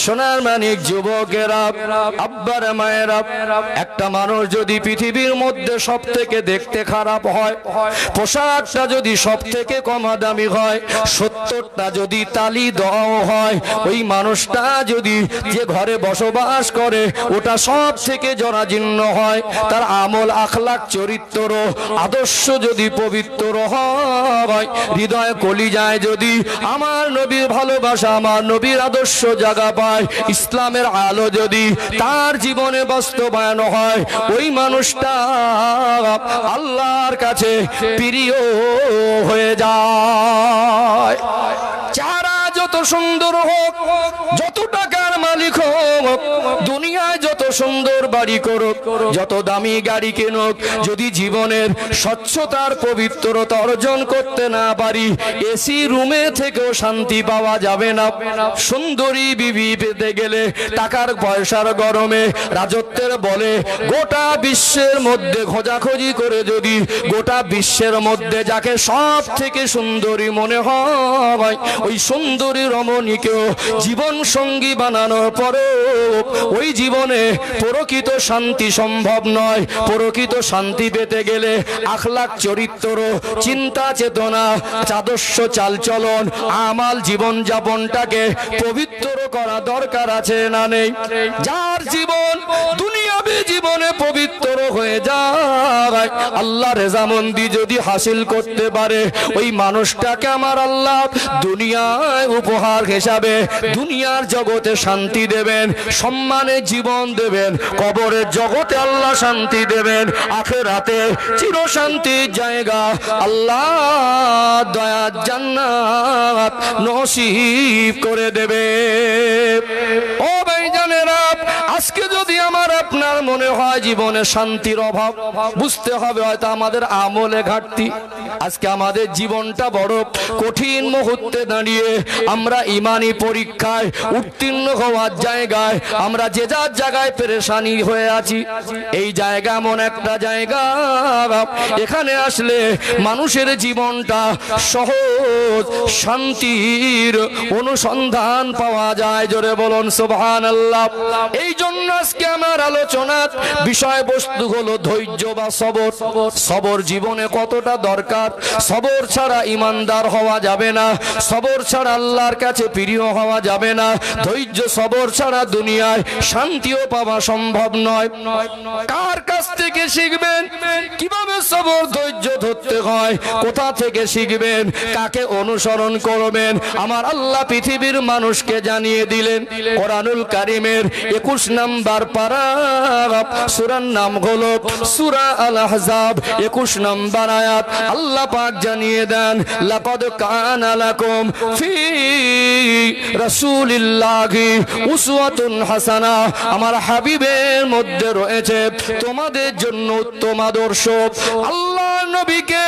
সোনার মানিক যুবকেরা, আব্বার মায়েরা, একটা মানুষ যদি পৃথিবীর মধ্যে সব থেকে দেখতে খারাপ হয়, পোশাকটা যদি সব থেকে কম দামি হয়, 70টা যদি তালি দেওয়া হয়, ওই মানুষটা যদি যে ঘরে বসবাস করে ওটা সব থেকে জরাজীর্ণ হয়, তার আমল আখলাক চরিত্র আদর্শ যদি পবিত্র হয়, হৃদয় কলিজায় যদি আমার নবীর ভালোবাসা, আমার নবীর আদর্শ জায়গা পায়, ইসলামের আলো যদি তার জীবনে বাস্তবায়ন হয়, ওই মানুষটা আল্লাহর কাছে প্রিয় হয়ে যায়। চেহারা যত সুন্দর হোক, যত টাকার মালিক হোক, দুনিয়ায় যত সুন্দর বাড়ি করুক, যত দামি গাড়ি কিনুক, যদি জীবনের স্বচ্ছতার পবিত্রতা অর্জন করতে না পারি, এসি রুমে থেকেও শান্তি পাওয়া যাবে না। সুন্দরী বিবি পেতে গেলে টাকার পয়সার গরমে, রাজত্বের বলে গোটা বিশ্বের মধ্যে খোঁজাখুঁজি করে যদি গোটা বিশ্বের মধ্যে যাকে সব থেকে সুন্দরী মনে হয়, ওই সুন্দরী রমণীকেও জীবন সঙ্গী বানানোর পরেও ওই জীবনে প্রকৃত শান্তি সম্ভব নয়। প্রকৃত শান্তি পেতে গেলে আখলাক চরিত্র, চিন্তা চেতনা, আদর্শ চালচলন, আমাল জীবন যাপনটাকে পবিত্র করা দরকার আছে না নেই? যার জীবন দুনিয়াবী জীবনে পবিত্র হয়ে যায়, আল্লাহ রেজামন্দি যদি হাসিল করতে পারে, ওই মানুষটাকে আমার আল্লাহ দুনিয়ায় উপহার হিসাবে দুনিয়ার জগতে শান্তি দেবেন, সম্মানের জীবন দেবেন, কবরের জগতে আল্লাহ শান্তি দেবেন, আখিরাতে চির শান্তির জায়গা আল্লাহ দয়ার জান্নাত নসিব করে দেবে। ও ভাইজানেরা, আজকে যদি আমার আপনার মনে হয় জীবনে শান্তির অভাব, বুঝতে হবে হয়তো আমাদের আমলে ঘাটতি। আজকে আমাদের জীবনটা বড় কঠিন মুহূর্তে দাঁড়িয়ে আমরা ইমানি পরীক্ষায় উত্তীর্ণ হওয়ার জায়গায় আমরা যে যার জায়গায় পেরেশানি হয়ে আছি। এই জায়গা এমন একটা জায়গা, এখানে আসলে মানুষের জীবনটা সহজ শান্তির অনুসন্ধান পাওয়া যায়। জোরে বলুন সুবহানাল্লাহ। এই জন্য আজকে আমার আলোচনার বিষয়বস্তু হলো ধৈর্য বা সবর। সবর জীবনে কতটা দরকার। সবর ছাড়া ইমানদার হওয়া যাবে না, সবর ছাড়া আল্লাহর কাছে প্রিয় হওয়া যাবে না, ধৈর্য সবর ছাড়া দুনিয়ায় শান্তিও পাওয়া সম্ভব নয়। কার কাছ থেকে শিখবেন কিভাবে সবর ধৈর্য ধরতে হয়? কোথা থেকে শিখবেন? কাকে অনুসরণ করবেন? আমার আল্লাহ পৃথিবীর মানুষকে জানিয়ে দিলেন। কোরআনুল কারীমের 21 নম্বর পারা, সূরার নাম হলো সূরা আল আহজাব, 21 নম্বর আয়াত। আল্লাহ পাক জানিয়ে দেন, লাকাদ কানা লাকুম ফি রাসূলিল্লাহি উসওয়াতুন হাসানাহ, আমার হাবিবের মধ্যে রয়েছে তোমাদের জন্য উত্তম আদর্শ। আল্লাহ নবীকে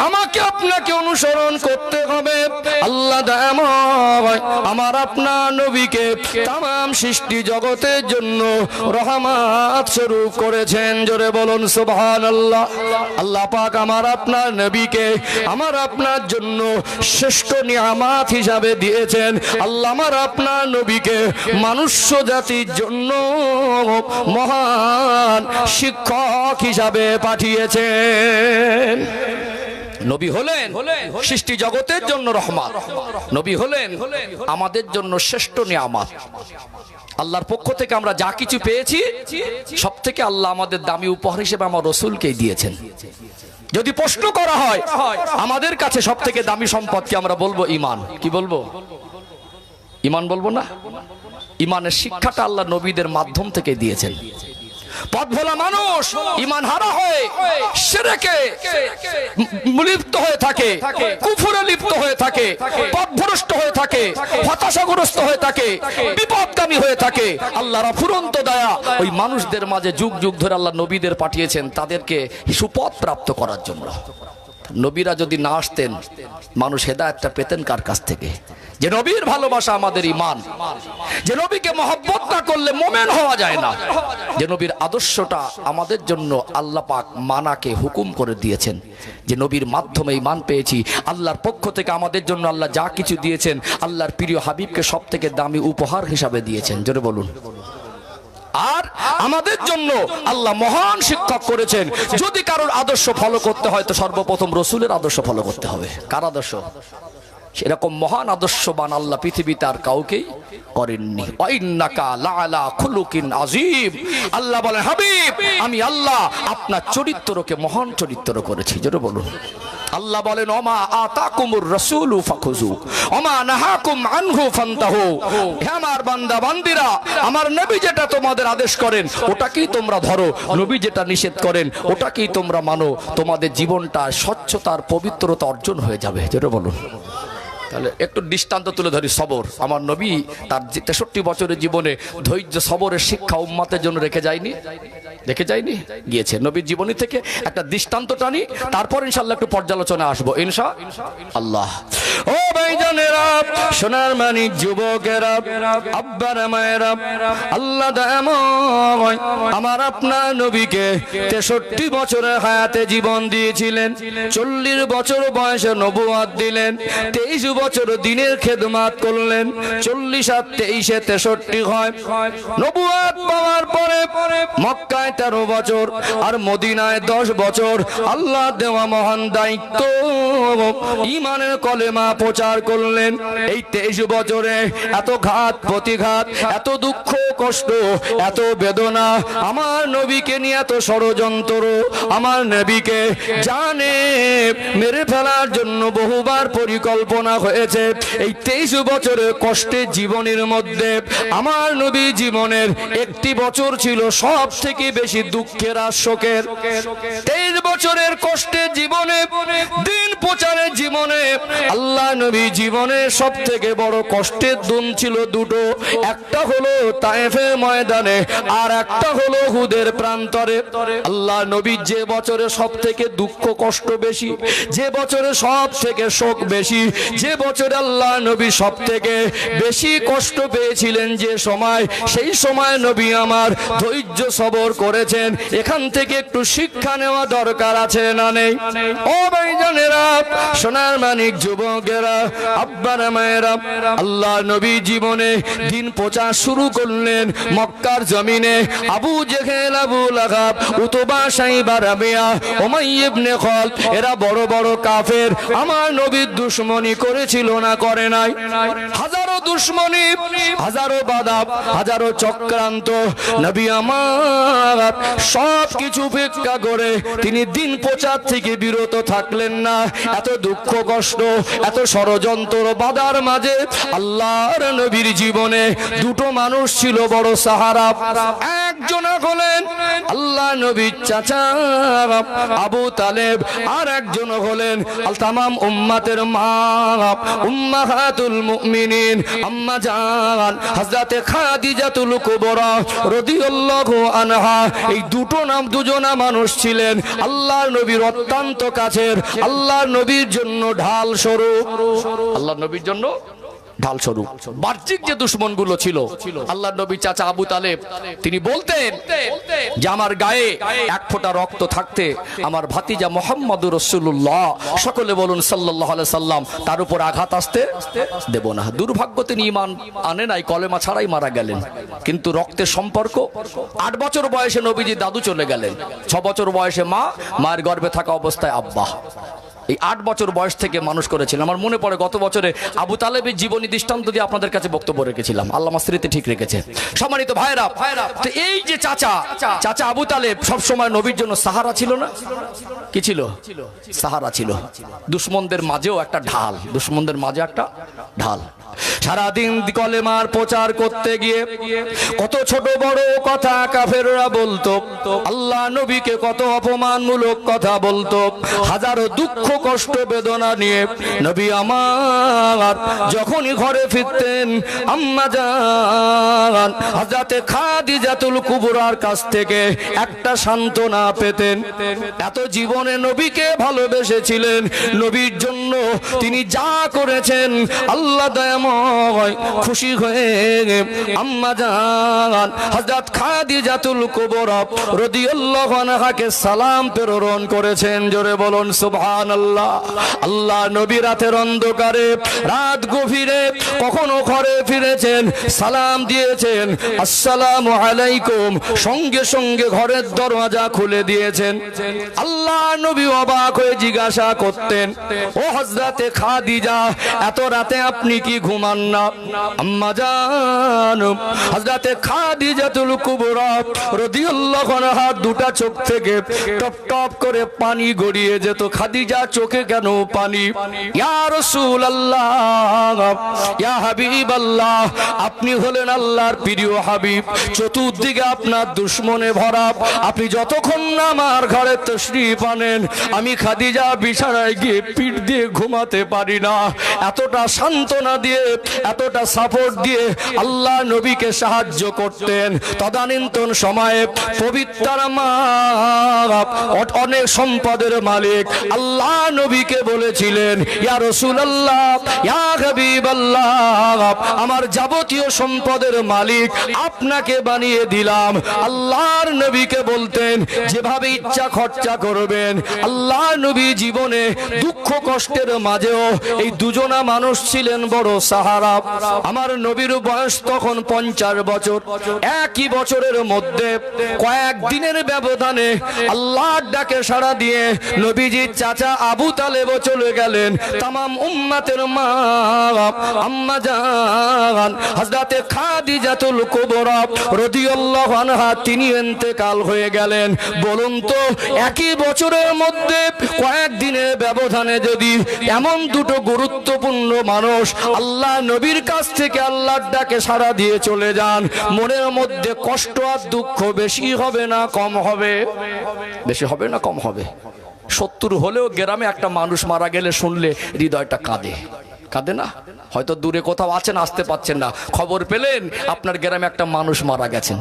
আমাকে আপনাকে অনুসরণ করতে হবে। আল্লাহ দয়াময় আমার আপনার নবীকে তামাম সৃষ্টি জগতের জন্য রহমত স্বরূপ করেছেন। জোরে বলুন সুবহানাল্লাহ। আল্লাহ পাক আমার আপনার নবীকে আমার আপনার জন্য শ্রেষ্ঠ নিয়ামত হিসাবে দিয়েছেন। আল্লাহ আমার আপনার নবীকে মনুষ্য জাতির জন্য মহান শিক্ষক হিসাবে পাঠিয়েছেন। নবী হলেন সৃষ্টি জগতের জন্য রহমত, নবী হলেন আমাদের জন্য শ্রেষ্ঠ নিয়ামত। আল্লাহর পক্ষ থেকে আমরা যা কিছু পেয়েছি সব থেকে আল্লাহ আমাদের দামি উপহার হিসেবে আমার রসুলকেই দিয়েছেন। যদি প্রশ্ন করা হয় আমাদের কাছে সব থেকে দামি সম্পদ কি, আমরা বলবো ঈমান। কি বলবো? ঈমান বলবো না? ঈমানের শিক্ষাটা আল্লাহ নবীদের মাধ্যম থেকে দিয়েছেন। পথ ভোলা মানুষ ঈমান হারা হয়ে শিরকে লিপ্ত হয়ে থাকে, কুফরে লিপ্ত হয়ে থাকে, পথভ্রষ্ট হয়ে থাকে, হতাশাগ্রস্ত হয়ে থাকে, বিপদগামী হয়ে থাকে। আল্লাহর অফুরন্ত দয়া ওই মানুষদের মাঝে যুগ যুগ ধরে আল্লাহ নবীদের পাঠিয়েছেন তাদেরকে সুপথ প্রাপ্ত করার জন্য। নবীরা যদি না আসতেন মানুষ হেদায়েতটা পেতেন কার কাছ থেকে? যে নবীর ভালোবাসা আমাদের ঈমান, যে নবীকে মহব্বত না করলে মুমিন হওয়া যায় না, যে নবীর আদর্শটা আমাদের জন্য আল্লাহ পাক মানাকে হুকুম করে দিয়েছেন, যে নবীর মাধ্যমে ঈমান পেয়েছি। আল্লাহর পক্ষ থেকে আমাদের জন্য আল্লাহ যা কিছু দিয়েছেন আল্লাহর প্রিয় হাবিবকে সবথেকে দামি উপহার হিসাবে দিয়েছেন, জোরে বলুন। আর আমাদের জন্য আল্লাহ মহান শিক্ষক করেছেন। যদি কারোর আদর্শ ফলো করতে হয় তো সর্বপ্রথম রাসূলের আদর্শ ফলো করতে হবে। কার আদর্শ? সেরকম মহান আদর্শবান আল্লাহ পৃথিবীতে আর কাউকেই করেননি। ওয়াইন্নাকা লাআলা খুলুকিন আযীম। আল্লাহ বলেন, হাবিব আমি আল্লাহ আপনার চরিত্রকে মহান চরিত্র করেছি, জোরে বলুন। আল্লাহ বলেন, ওমা আতাকুমুর রাসূলু ফাখুযু ওমা নাহাকুম আনহু ফান্তাহু। হে আমার বান্দা বান্দিরা, আমার নবী যেটা তোমাদের আদেশ করেন ওটাকেই তোমরা ধরো, নবী যেটা নিষেধ করেন ওটাকেই তোমরা মানো, তোমাদের জীবনটা স্বচ্ছতার পবিত্রতা অর্জন হয়ে যাবে, জোরে বলুন। তাহলে একটু দৃষ্টান্ত তুলে ধরি। সবর, আমার নবী তার 63 বছরের জীবনে ধৈর্য সবরের শিক্ষা উম্মতের জন্য রেখে যায়নি? গিয়েছে। নবীর জীবনী থেকে একটা দৃষ্টান্ত টানি, তারপর ইনশাআল্লাহ একটু পর্যালোচনা আসবো ইনশাআল্লাহ। ও ভাইজানেরা, সোনার মানিক যুবকেরা, আব্বারা মায়েরা, আল্লাহ দয়াময় আমার আপনার নবীকে 63 বছরের হায়াতে জীবন দিয়েছিলেন। 40 বছর বয়সে নবুয়ত দিলেন, 23 বছর দিনের খেদমত করলেন। 40 আর 23 63 হয়। নবুয়ত পাওয়ার পরে মক্কায় 13 বছর আর মদিনায় 10 বছর আল্লাহ দেওয়া মহান দায়িত্ব ঈমানের কলেমা প্রচার করলেন। এই 23 বছরে এত ঘাত প্রতিঘাত, এত দুঃখ কষ্ট, এত বেদনা, আমার নবীকে নিয়ে এত ষড়যন্ত্র, আমার নবীকে জানে মেরে ফেলার জন্য বহুবার পরিকল্পনা হয়েছে। এই 23 বছরের কষ্টের জীবনের মধ্যে আমার নবী জীবনের একটি বছর ছিল সব থেকে বেশি দুঃখের আর শোকের। 23 বছরের কষ্টের জীবনে, দিন প্রচারের জীবনে আল্লাহ নবী জীবনের সব থেকে বড় কষ্টের দিন ছিল দুটো। একটা হলো তায়েফের ময়দানে, আর একটা হলো হুদের প্রান্তরে। আল্লাহ নবীর যে বছরে সব থেকে দুঃখ কষ্ট বেশি, যে বছরে সব থেকে শোক বেশি, যে বছরে আল্লাহ নবী সব থেকে বেশি কষ্ট পেয়েছিলেন, যে সময়, সেই সময় নবী আমার ধৈর্য সবর করেছেন। এখান থেকে একটু শিক্ষা নেওয়া দরকার আছে না নেই? ও ভাইজানেরা, সোনার মানিক যুবকেরা, আব্বারা মায়েরা, আল্লাহ নবী জীবনে দিন প্রচার শুরু করলেন মক্কার জমিনে। Abu Jahl, Abu Lahab, Utba, Shaiba, Rabia, Umayya ইবনে খালদ, এরা বড় বড় কাফের আমার নবীর দুশমনি করেছিল না করে নাই? হাজারো দুশমনি, হাজারো বাধা, হাজারো চক্রান্ত। নবী আমার সব কিছু উপেক্ষা করে তিনি দিন প্রচার থেকে বিরত থাকলেন না। এত দুঃখ কষ্ট, এত ষড়যন্ত্র বাধার মাঝে আল্লাহর নবীর জীবনে দুটো মানুষ ছিল বড় সাহারা। একজন হলেন আল্লাহ নবীর চাচা আবু তালেব, আর একজন হলেন তামাম উম্মতের মা, উম্মাহাতুল মুমিনিন আম্মা জান হযরতে খাদিজাতুল কুবরা রাদিয়াল্লাহু আনহা। এই দুজনা মানুষ ছিলেন আল্লাহর নবীর অত্যন্ত কাছের, আল্লাহর নবীর জন্য ঢাল স্বরূপ। আল্লাহর নবীর জন্য ঢাল স্বরূপ। বাহ্যিক যে দুশমনগুলো ছিল, আল্লাহর নবী চাচা আবু তালেব তিনি বলতেন যে আমার গায়ে এক ফোঁটা রক্ত থাকতে আমার ভাতিজা মুহাম্মদুর রাসূলুল্লাহ, সকলে বলুন সাল্লাল্লাহু আলাইহি সাল্লাম, তার উপর আঘাত আসতে দেব না। দুর্ভাগ্য তিনি ঈমান আনে নাই, কলেমা ছাড়াই মারা গেলেন। কিন্তু রক্তের সম্পর্ক, 8 বছর বয়সে নবীজি দাদু চলে গেলেন, 6 বছর বয়সে মা, মায়ের গর্ভে থাকা অবস্থায় আব্বা। এই 8 বছর বয়স থেকে মানুষ করেছিলেন। আমার মনে পড়ে গত বছরে আবু তালেবের জীবনী দৃষ্টান্ত দিয়ে আপনাদের কাছে বক্তব্য রেখেছিলাম। আল্লাহ আমার স্মৃতি ঠিক রেখেছে। সম্মানিত ভাইরা, তো এই যে চাচা আবু তালেব সব সময় নবীর জন্য সাহারা ছিল না? কি ছিল? সাহারা ছিল। দুশমনদের মাঝেও একটা ঢাল, দুশমনদের মাঝে একটা ঢাল। সারাদিন কলেমার প্রচার করতে গিয়ে কত ছোট বড় কথা কাফেররা বলতো, আল্লাহ নবীকে কত অপমানমূলক কথা বলতো, হাজারো দুঃখ কষ্ট বেদনা নিয়ে নবী আমার যখনই ঘরে ফিরতেন আম্মা জান হযরতে খাদিজাতুল কুবরার কাছ থেকে একটা সান্ত্বনা পেতেন। এত জীবনে নবীকে ভালোবেসেছিলেন, নবীর জন্য তিনি যা করেছেন আল্লাহ দয়াময় খুশি হয়ে আম্মা জান হযরত খাদিজাতুল কুবরা রাদিয়াল্লাহু আনহাকে সালাম প্রেরণ করেছেন। জোরে বলুন সুবহানাল্লাহ। আল্লাহ নবী রাতের অন্ধকারে রাত গভীরে কখনো ঘরে ফিরেছেন, সালাম দিয়েছেন আসসালামু আলাইকুম, সঙ্গে সঙ্গে ঘরের দরওয়াজা খুলে দিয়েছেন। আল্লাহ নবী অবাক হয়ে জিজ্ঞাসা করতেন, ও হযরতে খাদিজা এত রাতে আপনি কি ঘুমান না? আম্মা জান হযরতে খাদিজাতুল কুবরা রাদিয়াল্লাহু আনহা দুটা চোখ থেকে টপ টপ করে পানি গড়িয়ে যেত। খাদিজা চোখে কেন পানি? ইয়া রাসূলুল্লাহ, ইয়া হাবিবাল্লাহ, আপনি হলেন আল্লাহর প্রিয় হাবিব, চতুর্দিকে আপনার দুশমনে ভরা, আপনি যতক্ষণ না আমার ঘরে তশরিফ আনেন আমি খাদিজা বিছানায় গিয়ে পিঠ দিয়ে ঘুমাতে পারি না। এতটা সান্ত্বনা দিয়ে এতটা সাপোর্ট দিয়ে আল্লাহ নবীকে সাহায্য করতেন। তদানীন্তন সময়ে পবিত্র মা অনেক সম্পদের মালিক আল্লাহ নবীকে বলেছিলেন, ইয়া রাসূলুল্লাহ, ইয়া হাবিবাল্লাহ, আমার যাবতীয় সম্পদের মালিক আপনাকে বানিয়ে দিলাম। আল্লাহর নবীকে বলতেন যেভাবে ইচ্ছা খরচা করবেন। আল্লাহ নবী জীবনে দুঃখ কষ্টের মাঝেও এই দুজনা মানুষ ছিলেন বড় সাহারা। আমার নবীর বয়স তখন 50 বছর। একই বছরের মধ্যে কয়েক দিনের ব্যবধানে আল্লাহর ডাকে সাড়া দিয়ে নবীজির চাচা আবু তালেবও চলে গেলেন। তামাম উম্মতের মা আম্মা জান হযরতে খাদিজাতুল কুবরা রাদিয়াল্লাহু আনহা তিনি ইন্তেকাল হয়ে গেলেন। বলুন তো একই বছরের মধ্যে কয়েক দিনের ব্যবধানে যদি এমন দুটো গুরুত্বপূর্ণ মানুষ আল্লাহ নবীর কাছ থেকে আল্লাহর ডাকে সাড়া দিয়ে চলে যান, মনের মধ্যে কষ্ট আর দুঃখ বেশি হবে না কম হবে? বেশি হবে না কম হবে? 70 হলেও গ্রামে একটা মানুষ মারা গেলে শুনলে হৃদয়টা কাঁদে, কাঁদে না? হয়তো দূরে কোথাও আছেন, আসতে পাচ্ছেন না, খবর পেলেন আপনার গ্রামে একটা মানুষ মারা গেছেন,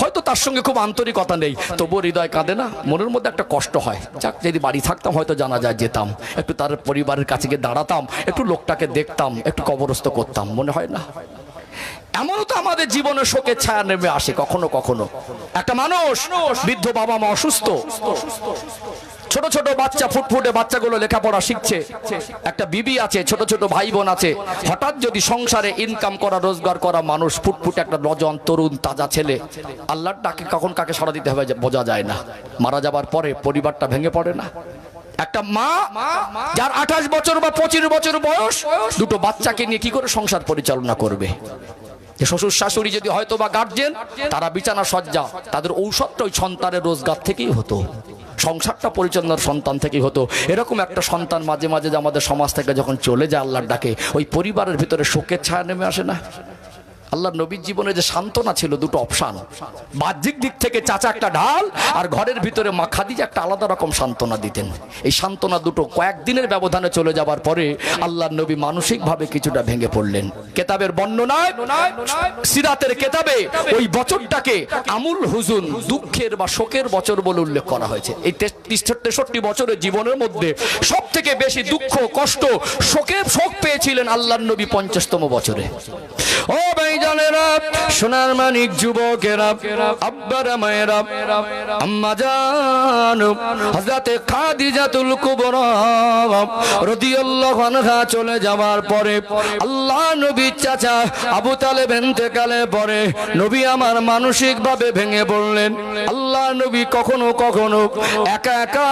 হয়তো তার সঙ্গে খুব আন্তরিকতা নেই, তবুও হৃদয় কাঁদে না? মনের মধ্যে একটা কষ্ট হয়। যাক, যদি বাড়ি থাকতাম হয়তো জানাজায় যেতাম, একটু তার পরিবারের কাছে গিয়ে দাঁড়াতাম, একটু লোকটাকে দেখতাম, একটু কবরস্থ করতাম, মনে হয় না? এমনও তো আমাদের জীবনে শোকের ছায়া নেমে আসে কখনো কখনো। একটা মানুষ বৃদ্ধ বাবা মা অসুস্থ, ছোট ছোট বাচ্চা ফুটফুটে বাচ্চাগুলো লেখাপড়া শিখছে, একটা বিবি আছে, ছোট ছোট ভাই বোন আছে, হঠাৎ যদি সংসারে ইনকাম করা রোজগার করা মানুষ ফুটফুটে একটা নজন তরুণ তাজা ছেলে আল্লাহর ডাকে কখন কাকে সাড়া দিতে হবে বোঝা যায় না। মারা যাবার পরে পরিবারটা ভেঙে পড়ে না? একটা মা যার 28 বছর বা 25 বছর বয়স, দুটো বাচ্চাকে নিয়ে কি করে সংসার পরিচালনা করবে? শ্বশুর শাশুড়ি যদি হয়তো বা গার্জেন, তারা বিছানা সজ্জা, তাদের ঔষধটা ওই সন্তানের রোজগার থেকেই হতো, সংসারটা পরিচালনার সন্তান থেকেই হতো। এরকম একটা সন্তান মাঝে মাঝে যে আমাদের সমাজ থেকে যখন চলে যায় আল্লাহর ডাকে, ওই পরিবারের ভিতরে শোকের ছায়া নেমে আসে না? আল্লাহর নবীর জীবনে যে সান্ত্বনা ছিল, দুটো অপশন, বাহ্যিক দিক থেকে চাচা একটা ঢাল, আর ঘরের ভিতরে মা খাদিজা একটা আলাদা রকম সান্ত্বনা দিতেন। এই সান্ত্বনা দুটো কয়েকদিনের ব্যবধানে চলে যাবার পরে আল্লাহর নবী মানসিকভাবে কিছুটা ভেঙে পড়লেন। কেতাবের বর্ণনায়, সিরাতের কেতাবে ওই বছরটাকে আমুল হুজুন, দুঃখের বা শোকের বছর বলে উল্লেখ করা হয়েছে। এই 63 বছরের জীবনের মধ্যে সব থেকে বেশি দুঃখ কষ্ট শোক পেয়েছিলেন আল্লাহর নবী 50তম বছরে। ও ভাইজানেরা, সোনার মানিক যুবকেরা, আব্বারা মায়েরা, আম্মা জান হযরতে খাদিজাতুল কুবরা রাদিয়াল্লাহু আনহা চলে যাওয়ার পরে আল্লাহ নবীর চাচা আবু তালেব ইন্তেকালের পরে নবী আমার মানসিকভাবে ভেঙে পড়লেন। আল্লাহ নবী কখনো কখনো একা একা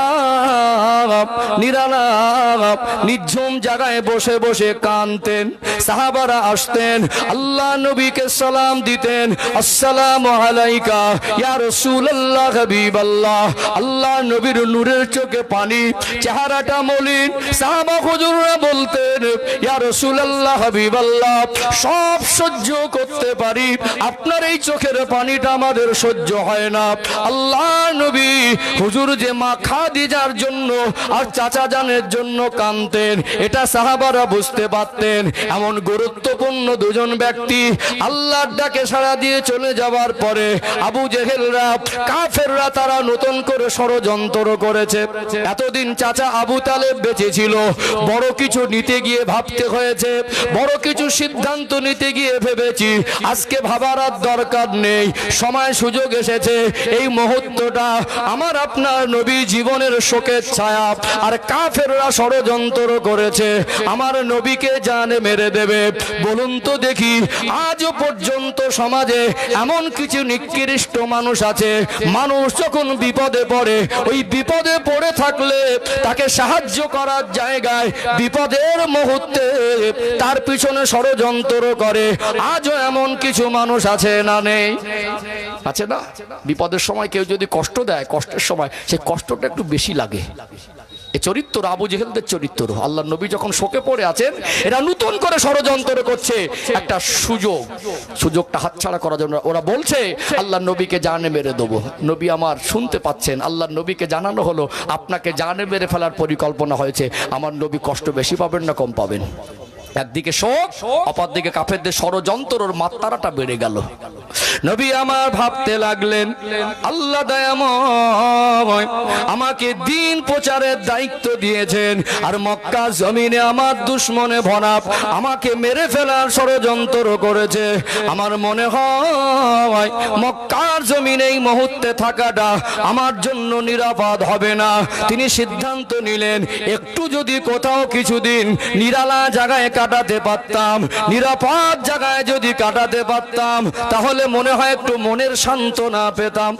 নির্ঝুম জায়গায় বসে বসে কাঁদতেন। সাহাবারা আসতেন, আল্লাহ নবী নবীকে সালাম দিতেন, আসসালামু আলাইকা ইয়া রাসূলুল্লাহ হাবিবাল্লাহ। আল্লাহ নবীর নূরের চোখে পানি, চেহারাটা মলিন। সাহাবা হুজুররা বলতেন, ইয়া রাসূলুল্লাহ হাবিবাল্লাহ, সব সহ্য করতে পারি, আপনার এই চোখের পানিটা আমাদের সহ্য হয় না। আল্লাহ নবী হুজুর যে মা খাদিজার জন্য আর চাচা জানের জন্য কাঁদতেন, এটা সাহাবারা বুঝতে পারতেন। এমন গুরুত্বপূর্ণ দুজন ব্যক্তি আল্লাহর ডাকে সাড়া দিয়ে চলে যাওয়ার পরে আবু জেহেলরা, কাফেররা তারা নতুন করে ষড়যন্ত্র করেছে। এতদিন চাচা আবু তালেব বেঁচে ছিল, বড় কিছু নিতে গিয়ে ভাবতে হয়েছে, বড় কিছু সিদ্ধান্ত নিতে গিয়ে ভেবেছি। আজকে ভাবার আর দরকার নেই, সময় সুযোগ এসেছে। এই মুহূর্তটা আমার আপনার নবী জীবনের শোকের ছায়া, আর কাফেররা ষড়যন্ত্র করেছে আমার নবীকে জানে মেরে দেবে। বলুন তো দেখি, আজও পর্যন্ত সমাজে এমন কিছু নিকৃষ্ট মানুষ আছে, মানুষ যখন বিপদে পড়ে, ওই বিপদে পড়ে থাকলে তাকে সাহায্য করার জায়গায় বিপদের মুহূর্তে তার পিছনে ষড়যন্ত্র করে। আজও এমন কিছু মানুষ আছে না নেই? আছে না? বিপদের সময় কেউ যদি কষ্ট দেয়, কষ্টের সময় সেই কষ্টটা একটু বেশি লাগে। এই চরিত্র আবু জেহেলদের চরিত্র। আল্লাহ নবী যখন শোকে পড়ে আছেন, এরা নতুন করে ষড়যন্ত্র করছে একটা সুযোগটা হাতছাড়া করার জন্য। ওরা বলছে আল্লাহ নবীকে জানে মেরে দেবো। নবী আমার শুনতে পাচ্ছেন, আল্লাহ নবীকে জানানো হলো আপনাকে জানে মেরে ফেলার পরিকল্পনা হয়েছে। আমার নবী কষ্ট বেশি পাবেন না কম পাবেন? একদিকে শোক, অপরদিকে কাফেরদের ষড়যন্ত্রের মাত্রাটা বেড়ে গেল। নবী আমার ভাবতে লাগলেন, আল্লাহ দয়াময় আমাকে দিন প্রচারের দায়িত্ব দিয়েছেন, আর মক্কা জমিনে আমার দুশমনে ভরা আমাকে মেরে ফেলার ষড়যন্ত্র করেছে। আমার মনে হয় মক্কার জমিনে এই মুহূর্তে থাকাটা আমার জন্য নিরাপদ হবে না। তিনি সিদ্ধান্ত নিলেন, একটু যদি কোথাও কিছুদিন নিরালা জায়গায় কাটাতে পারতাম, নিরাপদ জায়গায় যদি কাটাতে পারতাম, তাহলে মনে হয় একটু মনের সান্ত্বনা পেতাম।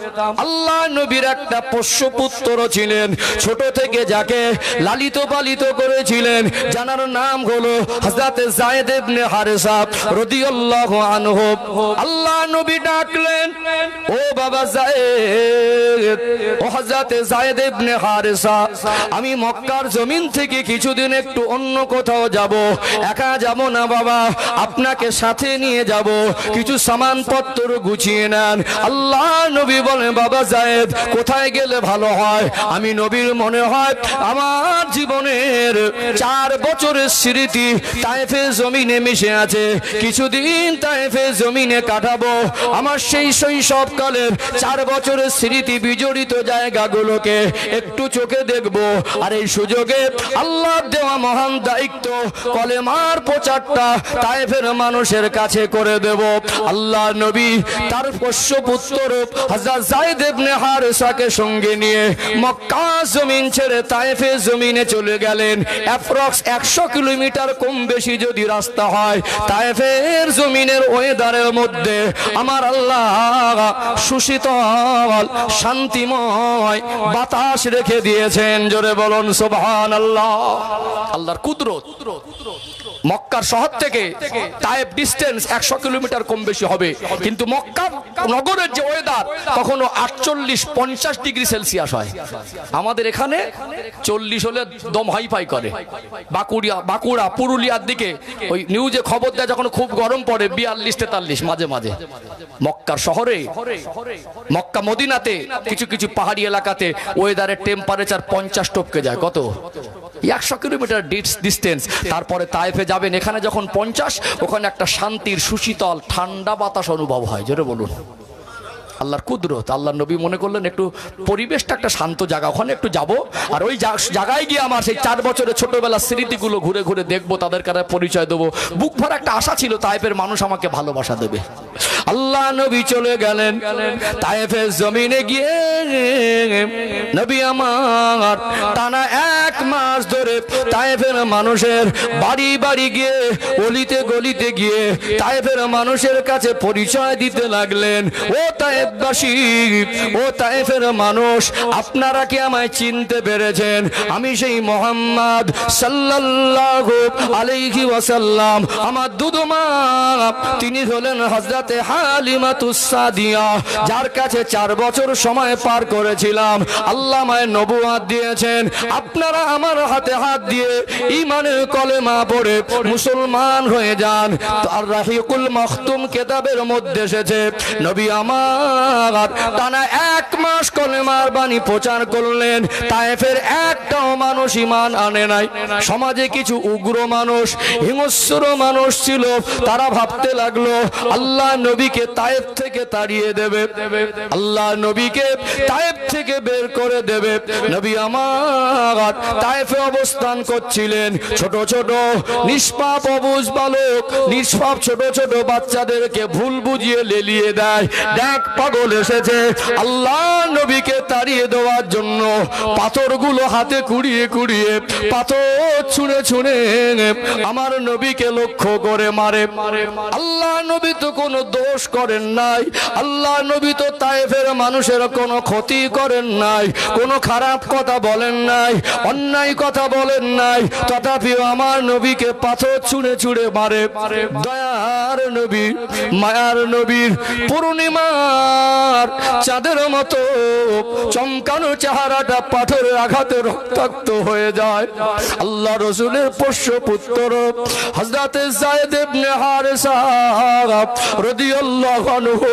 আল্লাহ নবীর একটা পোষ্যপুত্র ছিলেন, ছোট থেকে যাকে লালিত পালিত করেছিলেন, যার নাম হলো হযরত যায়েদ ইবনে হারেসা রাদিয়াল্লাহু আনহু। আল্লাহ নবী ডাকলেন, ও বাবা যায়েদ, ও হযরত যায়েদ ইবনে হারেসা, আমি মক্কার জমিন থেকে কিছুদিন একটু অন্য কোথাও যাব। একা যাব না বাবা, আপনাকে সাথে নিয়ে যাব। কিছু সামানপত্র গুছিয়ে নেন। আল্লাহ নবী বলেন, বাবা যায়েদ কোথায় গেলে ভালো হয়? আমি নবীর মনে হয় আমার জীবনের 4 বছরের স্মৃতি তায়েফের জমিনে মিশে আছে, কিছুদিন তায়েফের জমিনে কাটাবো। আমার সেই শৈশবকালের 4 বছরের স্মৃতি বিজড়িত জায়গাগুলোকে একটু চোখে দেখব। আর এই সুযোগে আল্লাহর দেওয়া মহান দায়িত্ব কলেমার প্রচারটা তায়েফের মানুষের কাছে করে দেব। আল্লাহ নবী তার পোষ্যপুত্র হযরত যায়েদ ইবনে হারেসাকে সঙ্গে নিয়ে মক্কা জমিন ছেড়ে তায়েফের জমিনে চলে গেলেন। অ্যাপ্রক্স 100 কিলোমিটার কম বেশি যদি রাস্তা হয়, তায়েফের জমিনের ওয়েদারের মধ্যে আমার আল্লাহ সুশীতল শান্তিময় বাতাস রেখে দিয়েছেন। জোরে বলুন সুবহানাল্লাহ। আল্লাহর কুদরত। মক্কার শহর থেকে তায়েফ ডিস্টেন্স 100 কিলোমিটার কম বেশি হবে, কিন্তু মক্কা নগরের যে ওয়েদার কখনো 48-50 ডিগ্রি সেলসিয়াস হয়। আমাদের এখানে 40 হলে দম হাইফাই করে। বাঁকুড়া পুরুলিয়ার দিকে ওই নিউজে খবর দেয় যখন খুব গরম পড়ে 42-43 মাঝে মাঝে। মক্কার শহরে, মক্কা মদিনাতে কিছু কিছু পাহাড়ি এলাকাতে ওয়েদারের টেম্পারেচার 50 টপকে যায়। কত? 100 কিলোমিটার ডিস্টেন্স। তারপরে তায়েফে যাবেন, এখানে যখন 50, ওখানে একটা শান্তির সুশীতল ঠান্ডা বাতাস অনুভব হয়। জোরে বলুন। আল্লাহর কুদরত। আল্লাহ নবী মনে করলেন একটু পরিবেশটা একটা শান্ত জায়গা, ওখানে একটু যাব, আর ওই জায়গায় গিয়ে আমার সেই 4 বছরের ছোটবেলার স্মৃতিগুলো ঘুরে ঘুরে দেখবো, তাদের কাছে পরিচয় দেবো। বুক ভরা একটা আশা ছিল তায়েফের মানুষ আমাকে ভালোবাসা দেবে। আল্লাহ নবী চলে গেলেন তায়েফের জমিনে গিয়ে নবী আমার টানা 1 মাস ধরে তায়েফের মানুষের বাড়ি বাড়ি গিয়ে অলিতে গলিতে গিয়ে তায়েফের মানুষের কাছে পরিচয় দিতে লাগলেন। ও তায়েফবাসী, ও তায়েফের মানুষ, আপনারা কি আমায় চিনতে পেরেছেন? আমি সেই মুহাম্মদ সাল্লাল্লাহু আলাইহি ওয়াসাল্লাম। আমার দুধমা তিনি হলেন হযরতে হালিমাতুস সাদিয়া, যার কাছে 4 বছর সময় পার করেছিলাম। আল্লাহ আমায় নবুয়ত দিয়েছেন। আপনারা আমার হাতে হাত দিয়ে ঈমানের কলেমা পড়ে মুসলমান হয়ে যান। আর রাহিকুল মাখতুম কিতাবের মধ্যে এসেছে নবী আমার টানা 1 মাস কলেমার বাণী প্রচার করলেন। তায়েফের একটাও মানুষ ঈমান আনে নাই। সমাজে কিছু উগ্র মানুষ, হিংস্র মানুষ ছিল, তারা ভাবতে লাগলো আল্লাহ নবীকে তায়েফ থেকে তাড়িয়ে দেবে, আল্লাহ নবীকে তায়েফ থেকে বের করে দেবে। নবী আমার তায়েফে অবস্থান করছিলেন। ছোট ছোট নিষ্পাপ অবুঝ বালক, নিষ্পাপ ছোট ছোট বাচ্চাদেরকে ভুল বুঝিয়ে লেলিয়ে দেয়। দেখ পাগল এসেছে, আল্লাহ নবীকে তাড়িয়ে দেওয়ার জন্য পাথরগুলো হাতে কুড়িয়ে কুড়িয়ে পাথর ছুঁড়ে ছুঁড়ে আমার নবীকে লক্ষ্য করে মারে। আল্লাহ নবী তো কোনো দোষ করেন নাই, আল্লাহ নবী তো তায়েফের মানুষের কোনো ক্ষতি করেন নাই, কোনো খারাপ কথা বলেন নাই, অন্যায় কথা বলেন নাই, তথাপিও আমার নবীকে পাথর ছুঁড়ে ছুঁড়ে মারে। দয়ার নবী, মায়ার নবীর পূর্ণিমার চাঁদের মতো চমকানো চেহারাটা পাথরের আঘাতে রক্তাক্ত হয়ে যায়। আল্লাহ রসুলের পোষ্য পুত্র হযরতে যায়েদ ইবনে হারেসা রাদিয়াল্লাহু আনহু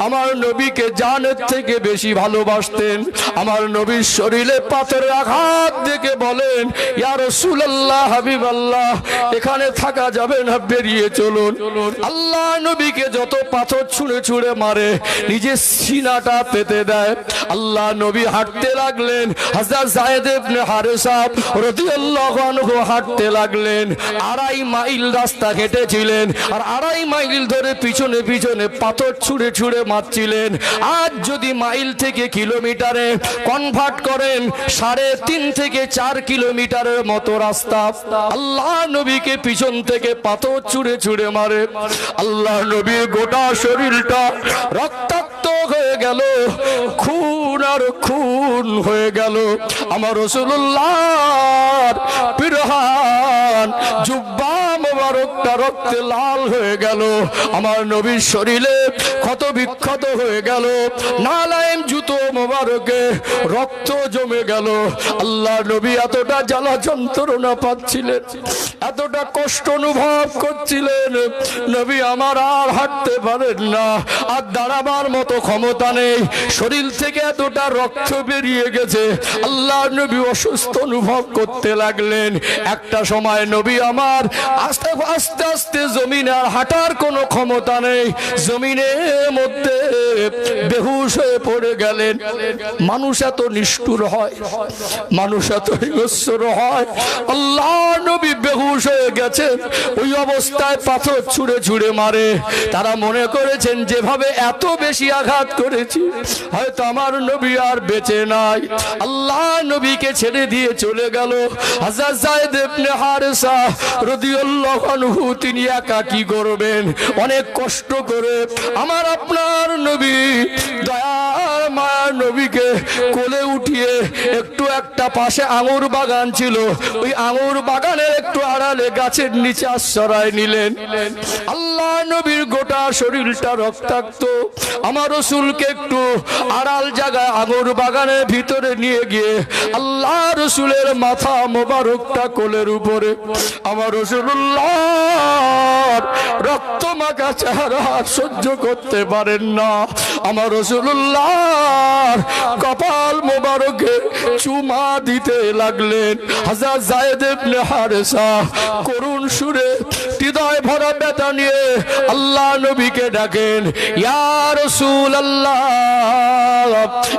আমার নবীকে জানের থেকে বেশি ভালোবাসতেন। আমার নবীর শরীরে পাথরের আঘাত দেখে বলেন, ইয়া রাসূলুল্লাহ, হাবিবাল্লাহ, এখানে থাকা যাবে না, বেরিয়ে চলুন। আল্লাহ নবীকে যত পাথর ছুঁড়ে ছুঁড়ে মারে নিজের সিনাটা পেতে দেয়। আল্লাহ নবী হাঁটতে লাগলেন। হযরত যায়েদ ইবনে হারেসা রাদিয়াল্লাহু আনহু হাঁটতে লাগলেন। 2.5 মাইল রাস্তা হেঁটেছিলেন, আর 2.5 মাইল ধরে পিছনে পিছনে পাথর ছুঁড়ে ছুঁড়ে মারছিলেন। আজ যদি মাইল থেকে কিলোমিটারে কনভার্ট করেন, 3.5 থেকে 4 কিলোমিটারের মতো রাস্তা। আল্লাহ নবীকে পিছন থেকে পাথর ছুঁড়ে ছুঁড়ে মারে। আল্লাহ নবীর গোটা শরীরটা রক্তাক্ত হয়ে গেল, খুন আর খুন হয়ে গেল। আমার রাসূলুল্লাহর পিরহান জুব্বা মোবারকটা রক্তে লাল হয়ে গেল। আমার নবীর শরীরে ক্ষত বিক্ষত হয়ে গেল, নালাইম জুতো মোবারকে রক্ত জমে গেল। আল্লাহ নবী এতটা জ্বালা যন্ত্রণা পাচ্ছিলেন, এতটা কষ্ট অনুভব করছিলেন, নবী আমার আর হাঁটতে পারেন না, আর দাঁড়াবার মতো ক্ষমতা নেই। শরীর থেকে এতটা রক্ত বেরিয়ে গেছে। আল্লাহ নবী অসুস্থ অনুভব করতে লাগলেন। একটা সময় নবী আমার আস্তে আস্তে আস্তে জমিনে আর হাঁটার কোনো ক্ষমতা নেই, জমিনের মধ্যে বেহুশ হয়ে পড়ে গেলেন। মানুষ এত নিষ্ঠুর হয়, মানুষ এত হিংস্র হয়। আল্লাহ নবী বেহুশ হয়ে গেছেন, ওই অবস্থায় পাথর ছুঁড়ে ছুঁড়ে মারে। তারা মনে করেছেন যেভাবে এত বেশি আঘাত করেছি, হয়তো আমার নবী আর বেঁচে নাই। আল্লাহ নবীকে ছেড়ে দিয়ে চলে গেল। হযরত যায়েদ ইবনে হারেসা রাদিয়াল্লাহু আনহু তিনি একা কি করবেন, অনেক কষ্ট করে আমার আপনার নবী দয়ার মায়ার নবীকে কোলে উঠিয়ে একটু একটা পাশে আঙুর বাগান ছিল, ওই আঙুর বাগানের একটু আড়ালে গাছের নিচে আশ্রয় নিলেন। আল্লাহ নবীর গোটা শরীরটা রক্তাক্ত। আমার রাসূলকে একটু আড়াল জায়গায় আঙুর বাগানের ভিতরে নিয়ে গিয়ে আল্লাহ রাসূলের মাথা মোবারকটা কোলের উপরে, আমার রাসূলুল্লাহ রক্ত মাখা চেহারা সহ্য করতে পারেন না। আমার রাসূলুল্লাহ কপাল মোবারকে চুমা দিতে লাগলেন। হযরত যায়েদ ইবনে হারেসা করুণ সুরে হৃদয় ভরা ব্যথা নিয়ে আল্লাহ নবীকে ডাকেন, ইয়া রাসূলুল্লাহ,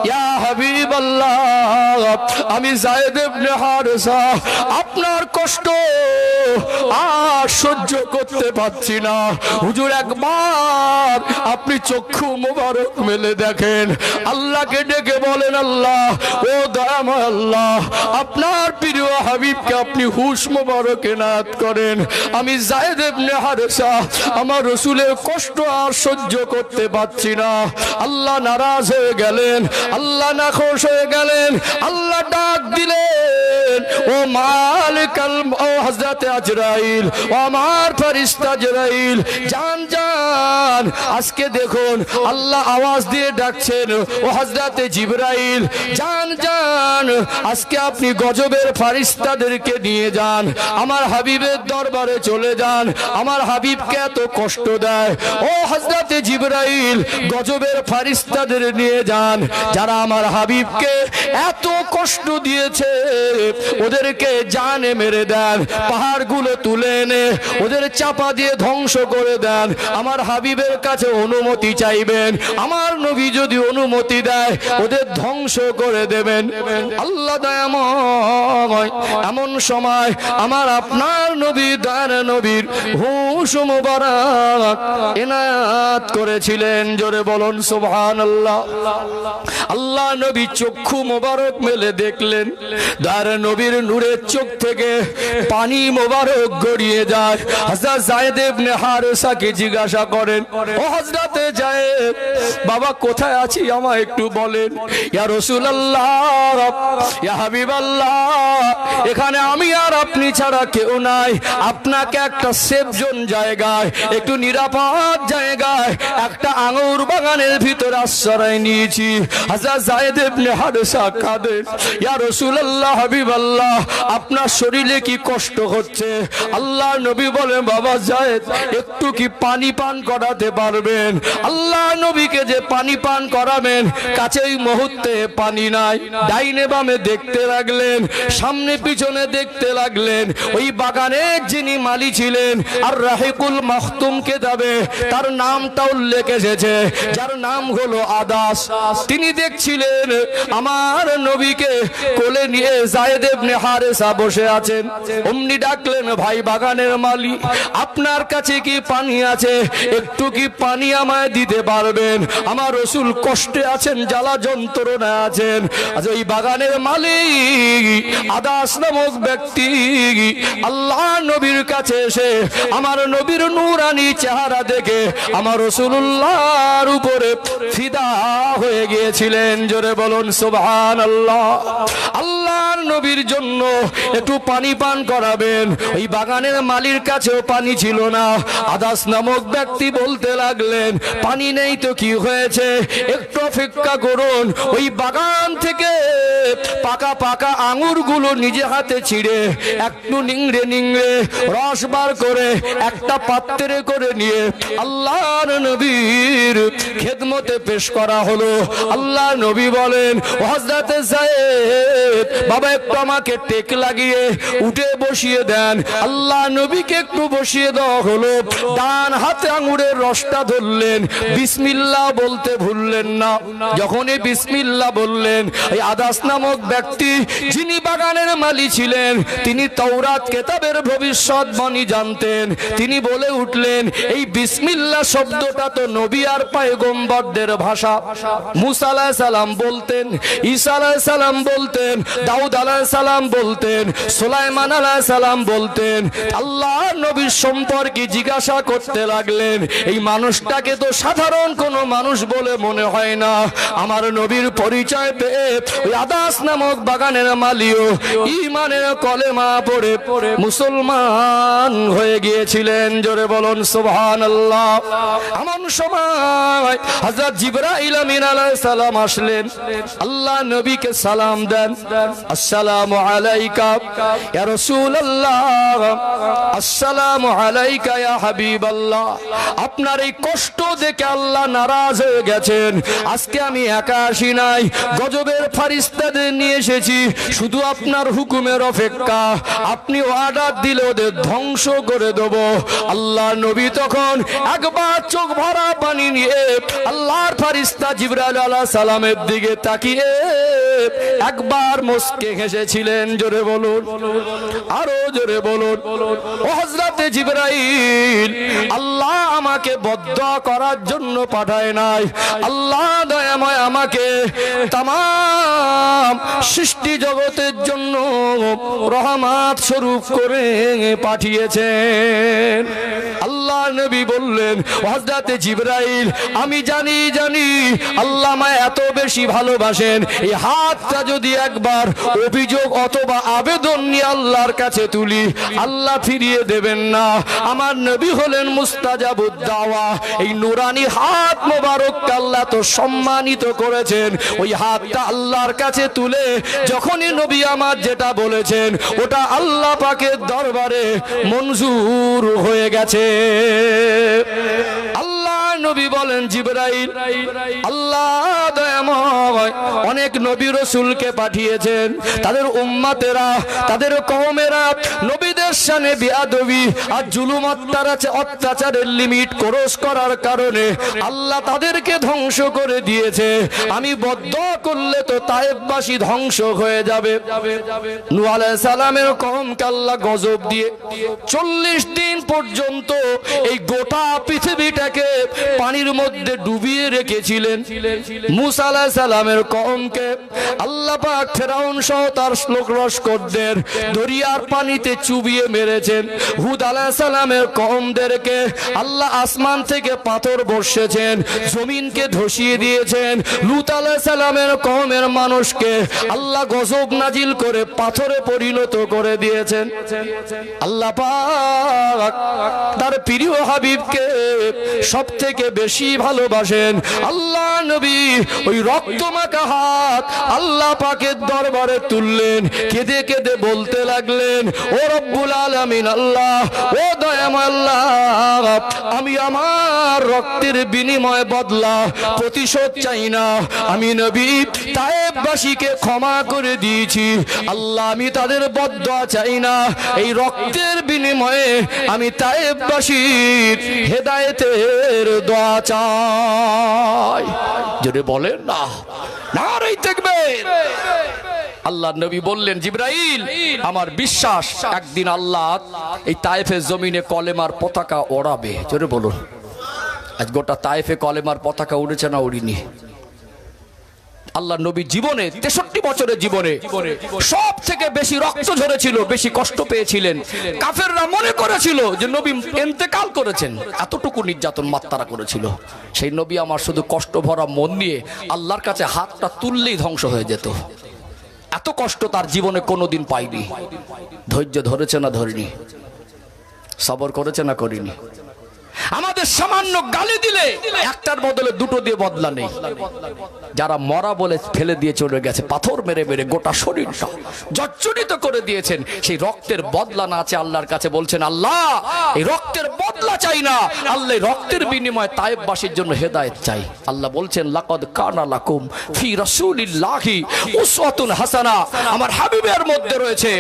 ইয়া হাবিবাল্লাহ, আমি যায়েদ ইবনে হারেসা আপনার কষ্ট আর সহ্য করতে পারছি না। হুজুর একবার আপনি চক্ষু মোবারক মেলে দেখেন, আল্লাহকে ডেকে বলেন, আল্লাহ ও দয়াময় আল্লাহ, আপনার প্রিয় হাবিবকে আপনি হুশ মোবারক এনায়েত করেন। আমি যায়েদ ইবনে হারেসা আমার রাসূলের কষ্ট আর সহ্য করতে পারছি না। আল্লাহ নারাজ হয়ে গেলেন, আল্লাহ নাখোশ হয়ে গেলেন। আল্লাহ ডাক দিলেন, ও মালিকাল, ও হযরত আজরাইল, ও আমার ফেরেশতা আজরাইল, যান যান। আজকে দেখুন আল্লাহ আওয়াজ দিয়ে ডাকছেন, ও হযরত জিবরাইল, যান যান, আজকে আপনি গজবের ফেরেশতাদেরকে নিয়ে যান, আমার হাবিবের দরবারে চলে যান। আমার হাবিবকে এত কষ্ট দেয়, ও হযরত জিবরাইল, গজবের ফেরেশতাদের নিয়ে যান, যারা আমার হাবিবকে এত কষ্ট দিয়েছে ওদেরকে জানে মেরে দেন, পাহাড়গুলো তুলে এনে ওদের চাপা দিয়ে ধ্বংস করে দেন। আমার হাবিবের কাছে অনুমতি চাইবেন, আমার নবী যদি অনুমতি দেয় ওদের ধ্বংস করে দেবেন। আল্লাহ দয়াময় এমন সময় আমার আপনার নবী দয়ার নবীর হুশ মুবারক এনায়েত করেছিলেন। জোরে বলুন সুবহানাল্লাহ। আল্লাহ নবী চক্ষু মোবারক মেলে দেখলেন, দয়ার নবীর নূরের চোখ থেকে পানি মোবারক গড়িয়ে যায়। হযরত যায়েদ ইবনে হারেসাকে জিজ্ঞাসা করেন, ও হযরত যায়েদ, বাবা কোথায় আছি আমায় একটু বলেন। ইয়া রাসূলুল্লাহ, ইয়া হাবিবাল্লাহ, এখানে আমি আর আপনি ছাড়া কেউ নাই। আপনাকে একটা সেফ জোন জায়গায়, একটু নিরাপদ জায়গায়, একটা আঙ্গুর বাগানের ভিতর আশ্রয় নিয়েছি। হযরত যায়েদ ইবনে হারেসা কাঁদেন, ইয়া রাসূলুল্লাহ, হাবিবাল্লাহ, আপনার শরীরে কি কষ্ট হচ্ছে? আল্লাহ নবী বলেন, বাবা যায়েদ, একটু কি পানি পান করাতে পারবেন? আল্লাহ নবীকে যে পানি পান করাবেন, কাছে ওই মুহূর্তে পানি নাই। ডাইনে বামে দেখতে লাগলেন, সামনে পিছনে দেখতে লাগলেন। ওই বাগানের যিনি মালি ছিলেন, আর রাহিকুল মাখতুম কিতাবে তার নামটা উল্লেখ এসেছে, যার নাম হলো আদাস। তিনি দেখছিলেন আমার নবীকে কোলে নিয়ে যায়েদ ইবনে হারেসা বসে আছেন। অমনি ডাকলেন, ভাই বাগানের মালি, আপনার কাছে কি পানি আছে? একটু কি পানি আমায় দিতে পারবেন? আমার রাসূল কষ্টে আছেন, জ্বালা যন্ত্রণা আছেন। আজ ওই বাগানের মালিক আদাস নামক ব্যক্তি আল্লাহ নবীর কাছে এসে আমার নবীর নূরানি চেহারা দেখে আমার রাসূলুল্লাহর উপরে ফিদা হয়ে গিয়েছিলেন। জোরে বলুন সুবহানাল্লাহ। আল্লাহর নবীর জন্য একটু পানি পান করাবেন। ওই বাগানের মালির কাছেও পানি ছিল না। আদাস নামক ব্যক্তি বলতে লাগলেন, পানি নেই তো কি হয়েছে, একটু অপেক্ষা করুন। ওই বাগান থেকে পাকা পাকা আঙ্গুরগুলো নিজে হাতে ছিঁড়ে একটু নিংড়ে নিংড়ে রস বার করে একটা পাত্রে করে নিয়ে আল্লাহর নবীর খেদমতে পেশ করা হলো। আল্লাহ নবী বলেন, হযরত যায়েদ, বাবা একটু আমাকে টেক লাগিয়ে উঠে বসিয়ে দেন। আল্লাহ নবীকে একটু বসিয়ে দেওয়া হলো। ডান হাতে আঙ্গুরের রসটা ধরলেন, বিসমিল্লাহ বলতে ভুললেন না। যখনই বিসমিল্লাহ বললেন, এই আদাস নামক ব্যক্তি যিনি বাগানের মালি ছিলেন, তিনি তাওরাত কিতাবের ভবিষ্যৎবাণী জানতেন। তিনি বলে উঠলেন, এই বিসমিল্লাহ শব্দটা তো নবী আর পয়গম্বরদের ভাষা। মুসা আলাইহিস সালাম বলতেন, ঈসা আলাইহিস সালাম বলতেন, দাউদ আলাইহিস সালাম বলতেন, সুলাইমান আলাইহিস সালাম বলতেন। আল্লাহ নবীর সম্পর্কে জিজ্ঞাসা করতে লাগলেন, এই মানুষটাকে তো সাধারণ কোনো মানুষ বলে মনে হয় না। আমার নবীর পরিচয় পেয়ে ওই আদাস নামক বাগানের মালিও ঈমানের কলেমা পড়ে মুসলমান হয়ে গিয়েছিলেন। জোরে বলুন সুবহানাল্লাহ। এমন সময় হযরত জিবরাইল আমিন আলাইহিস সালাম আসলেন। আল্লাহ নবীকে সালাম দেন, আসসালামু আলাইকা ইয়া রাসূলুল্লাহ, আসসালামু আলাইকা ইয়া হাবিবাল্লাহ। আপনার এই কষ্ট দেখে আল্লাহ নারাজ হয়ে গেছেন। আজকে আমি একা আসি নাই, গজবের ফেরেশতা আপনাদের নিয়ে এসেছি শুধু আপনার হুকুমের অপেক্ষা, আপনি অর্ডার দিলে ওদের ধ্বংস করে দেব। আল্লাহ নবী তখন একবার চোখ ভরা পানি নিয়ে আল্লাহর ফেরেশতা জিবরাইল আলাইহিস সালামের দিকে তাকিয়ে একবার মুস্কে হেসেছিলেন। জোরে বলুন, আরো জোরে বলুন। ও হযরতে জিবরাইল, আল্লাহ আমাকে বদদুয়া করার জন্য পাঠায় নাই, আল্লাহ দয়াময় আমাকে তামাম সৃষ্টি জগতের জন্য রহমত স্বরূপ করে পাঠিয়েছেন। আল্লাহ নবী বললেন, হযরতে জিবরাইল আমি জানি আল্লাহ আমায় এত বেশি ভালোবাসেন, এই হাতটা যদি একবার অভিযোগ অথবা আবেদন নিয়ে আল্লাহর কাছে তুলি, আল্লাহ ফিরিয়ে দেবেন না। আমার নবী হলেন মুস্তাজাবুদ দাওয়া। এই নুরানি হাত মোবারককে আল্লাহ তো সম্মানিত করেছেন। ওই হাতটা আল্লাহর কাছে তুলে যখনই নবী আমার যেটা বলেছেন ওটা আল্লাহ পাকের দরবারে মঞ্জুর হয়ে গেছে। আল্লাহ নবী বলেন, জিবরাইল আল্লাহ দয়াময় অনেক নবী রাসূলকে পাঠিয়েছেন, তাদের উম্মতেরা তাদের কওমেরা নবীদের শানে বেয়াদবি আর জুলুম অত্যাচারের লিমিট ক্রস করার কারণে আল্লাহ তাদেরকে ধ্বংস করে দিয়েছে। আমি বদদুয়া করলে তো তায়েফবাসী ধ্বংস হয়ে যাবে। নূহ আলাইহিস সালামের কওমকে আল্লাহ গজব দিয়ে 40 দিন পর্যন্ত এই গোটা পৃথিবীটাকে পানির মধ্যে ডুবিয়ে রেখেছিলেন। মুসা আলাইহিস সালামের কওমকে আল্লাহ পাক ফেরাউন সহ তার লস্করদের দরিয়ার পানিতে চুবিয়ে মেরেছেন। হুদ আলাইহিস সালামের কওমদেরকে আল্লাহ আসমান থেকে পাথর বর্ষেছেন, জমিনকে ধসিয়ে দিয়েছেন। লূত আলাইহিস সালামের কওমের মানুষকে আল্লাহ গজব নাজিল করে পাথরে পরিণত করে দিয়েছেন। আল্লাহ পাক তার প্রিয় হাবিবকে সবথেকে বেশি ভালোবাসেন। আল্লাহ নবী ওই রক্তমাখা হাত আল্লাহ পাকের দরবারে তুললেন, কেঁদে কেঁদে বলতে লাগলেন, ও রব্বুল আলামিন আল্লাহ, ও দয়াময় আল্লাহ, আমি আমার রক্তের বিনিময়ে বদলা প্রতিশোধ চাই না। আমি নবী তায়েফবাসীকে ক্ষমা করে দিয়েছি, আল্লাহ আমি তাদের বদদুয়া চাই না। এই রক্তের বিনিময়ে আমি তায়েফবাসীর হেদায়েতের দোয়া চাই। যদি বলেন না, নারে তাকবীর। আল্লাহ নবী বললেন, জিবরাইল আমার বিশ্বাস একদিন আল্লাহ এই তায়েফের জমিনে কলেমার পতাকা ওড়াবে। জোরে বলুন। আজ গোটা তায়েফে কলেমার পতাকা উড়েছে না উড়িনি? আল্লাহ নবী জীবনে 63 বছরের জীবনে সব থেকে বেশি রক্ত ঝরেছিল, বেশি কষ্ট পেয়েছিলেন। কাফেররা মনে করেছিল যে নবী ইন্তেকাল করেছেন, এতটুকু নির্যাতন মাত্রা করেছিল। সেই নবী আমার শুধু কষ্ট ভরা মন নিয়ে আল্লাহর কাছে হাতটা তুললেই ধ্বংস হয়ে যেত। এত কষ্ট তার জীবনে কোনোদিন পাইনি। ধৈর্য ধরেছে না ধরিনি? সবর করেছে না করিনি? আমাদের সামান্য গালি দিলে একটার বদলে দুটো দিয়ে বদলা নেই। যারা মরা বলে ফেলে দিয়ে চলে গেছে, পাথর মেরে মেরে গোটা শরীরটা জর্জরিত করে দিয়েছেন, সেই রক্তের বদলা না আছে আল্লাহর কাছে বলছেন, আল্লাহ এই রক্তের বদলা চাই না, আল্লাহ রক্তের বিনিময়ে তায়েফবাসীর জন্য হেদায়েত চাই। আল্লাহ বলছেন, লাকাদ কানা লাকুম ফি রাসূলিল্লাহি উসওয়াতুন হাসানা, আমার হাবিবের মধ্যে রয়েছে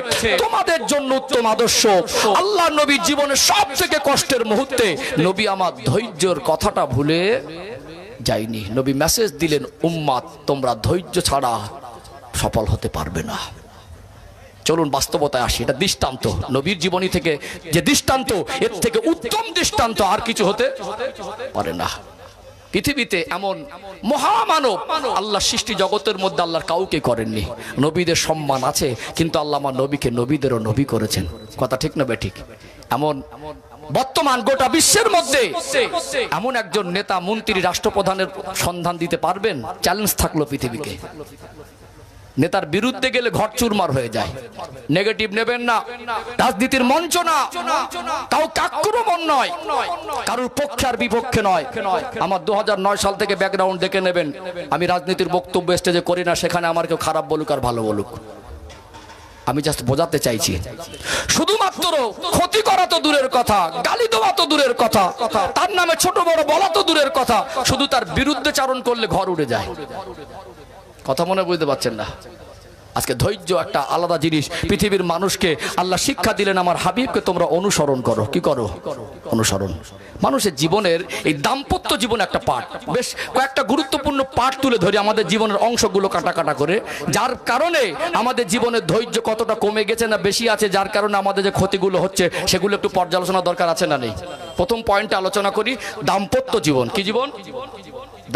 তোমাদের জন্য উত্তম আদর্শ। আল্লাহ নবী জীবনের সবথেকে কষ্টের মুহূর্তে নবী আমার ধৈর্যের কথাটা ভুলে যায়নি। নবী মেসেজ দিলেন, উম্মাত তোমরা ধৈর্য ছাড়া সফল হতে পারবে না। চলুন বাস্তবতায় আসি। এটা দৃষ্টান্ত, নবীর জীবনী থেকে যে দৃষ্টান্ত, এর থেকে উত্তম দৃষ্টান্ত আর কিছু হতে পারে না। পৃথিবীতে এমন মহামানব আল্লাহ সৃষ্টি জগতের মধ্যে আল্লাহর কাউকে করেননি। নবীদের সম্মান আছে, কিন্তু আল্লাহ আমার নবীকে নবীদেরও নবী করেছেন। কথা ঠিক না বেঠিক? এমন বর্তমান গোটা বিশ্বের মধ্যে এমন একজন নেতা, মন্ত্রী, রাষ্ট্রপ্রধানের সন্ধান দিতে পারবেন? চ্যালেঞ্জ থাকলো পৃথিবীকে। নেতার বিরুদ্ধে গেলে ঘর চুরমার হয়ে যায়। নেগেটিভ নেবেন না, রাজনীতির মঞ্চ না, কাউ আক্রমণ নয়, কারোর পক্ষে আর বিপক্ষে নয়। আমার 2009 সাল থেকে ব্যাকগ্রাউন্ড দেখে নেবেন। আমি রাজনীতির বক্তব্য স্টেজে করি না, সেখানে আমার কেউ খারাপ বলুক আর ভালো বলুক, আমি জাস্ট বোঝাতে চাইছি। শুধুমাত্র ক্ষতি করা তো দূরের কথা, গালি দেওয়া তো দূরের কথা, তার নামে ছোট বড় বলা তো দূরের কথা, শুধু তার বিরুদ্ধে চারণ করলে ঘর উড়ে যায়। কথা মনে বুঝতে পারছেন না? আজকে ধৈর্য একটা আলাদা জিনিস। পৃথিবীর মানুষকে আল্লাহ শিক্ষা দিলেন, আমার হাবিবকে তোমরা অনুসরণ করো। কি করো? অনুসরণ। মানুষের জীবনের এই দাম্পত্য জীবন একটা পার্ট, বেশ কয়েকটা গুরুত্বপূর্ণ পার্ট তুলে ধরি আমাদের জীবনের অংশগুলো কাটা কাটা করে, যার কারণে আমাদের জীবনের ধৈর্য কতটা কমে গেছে না বেশি আছে, যার কারণে আমাদের যে ক্ষতিগুলো হচ্ছে সেগুলো একটু পর্যালোচনা দরকার আছে না নেই? প্রথম পয়েন্টে আলোচনা করি দাম্পত্য জীবন। কি জীবন?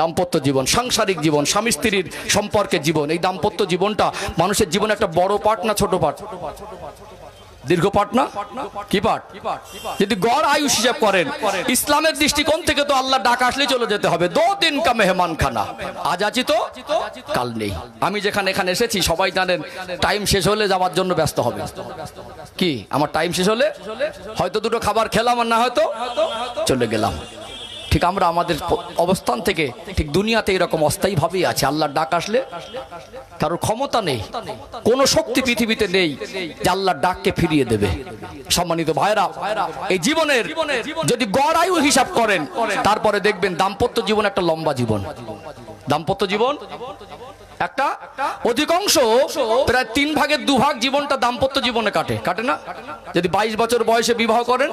দাম্পত্য জীবন, সাংসারিক জীবন, স্বামী স্ত্রীর সম্পর্কের জীবন। এই দাম্পত্য জীবনটা মানুষের জীবনে একটা বড় পার্ট না ছোট পার্ট? দীর্ঘ পার্ট না? কি পার্ট? যদি গড় আয়ুষ হিসাব করেন ইসলামের দৃষ্টিকোণ থেকে তো আল্লাহ ডাক আসলেই চলে যেতে হবে। 2 দিন কা মেহমান খানা, আজ আছি তো কাল নেই। আমি যেখানে এখানে এসেছি সবাই জানেন টাইম শেষ হলে যাওয়ার জন্য ব্যস্ত হবে। কি আমার টাইম শেষ হলে হয়তো দুটো খাবার খেলাম আর না হয়তো চলে গেলাম। ঠিক আমরা আমাদের অবস্থান থেকে ঠিক দুনিয়াতে এরকম অস্থায়ীভাবেই আছে। আল্লাহর ডাক আসলে কারোর ক্ষমতা নেই, কোন শক্তি পৃথিবীতে নেই যে আল্লাহর ডাককে ফিরিয়ে দেবে। সম্মানিত ভাইরা, এই জীবনের যদি গড় আয়ু হিসাব করেন তারপরে দেখবেন দাম্পত্য জীবন একটা লম্বা জীবন। দাম্পত্য জীবন একটা অধিকাংশ প্রায় 3 ভাগের 2 ভাগ জীবনটা দাম্পত্য জীবনে কাটে না? যদি 22 বছর বয়সে বিবাহ করেন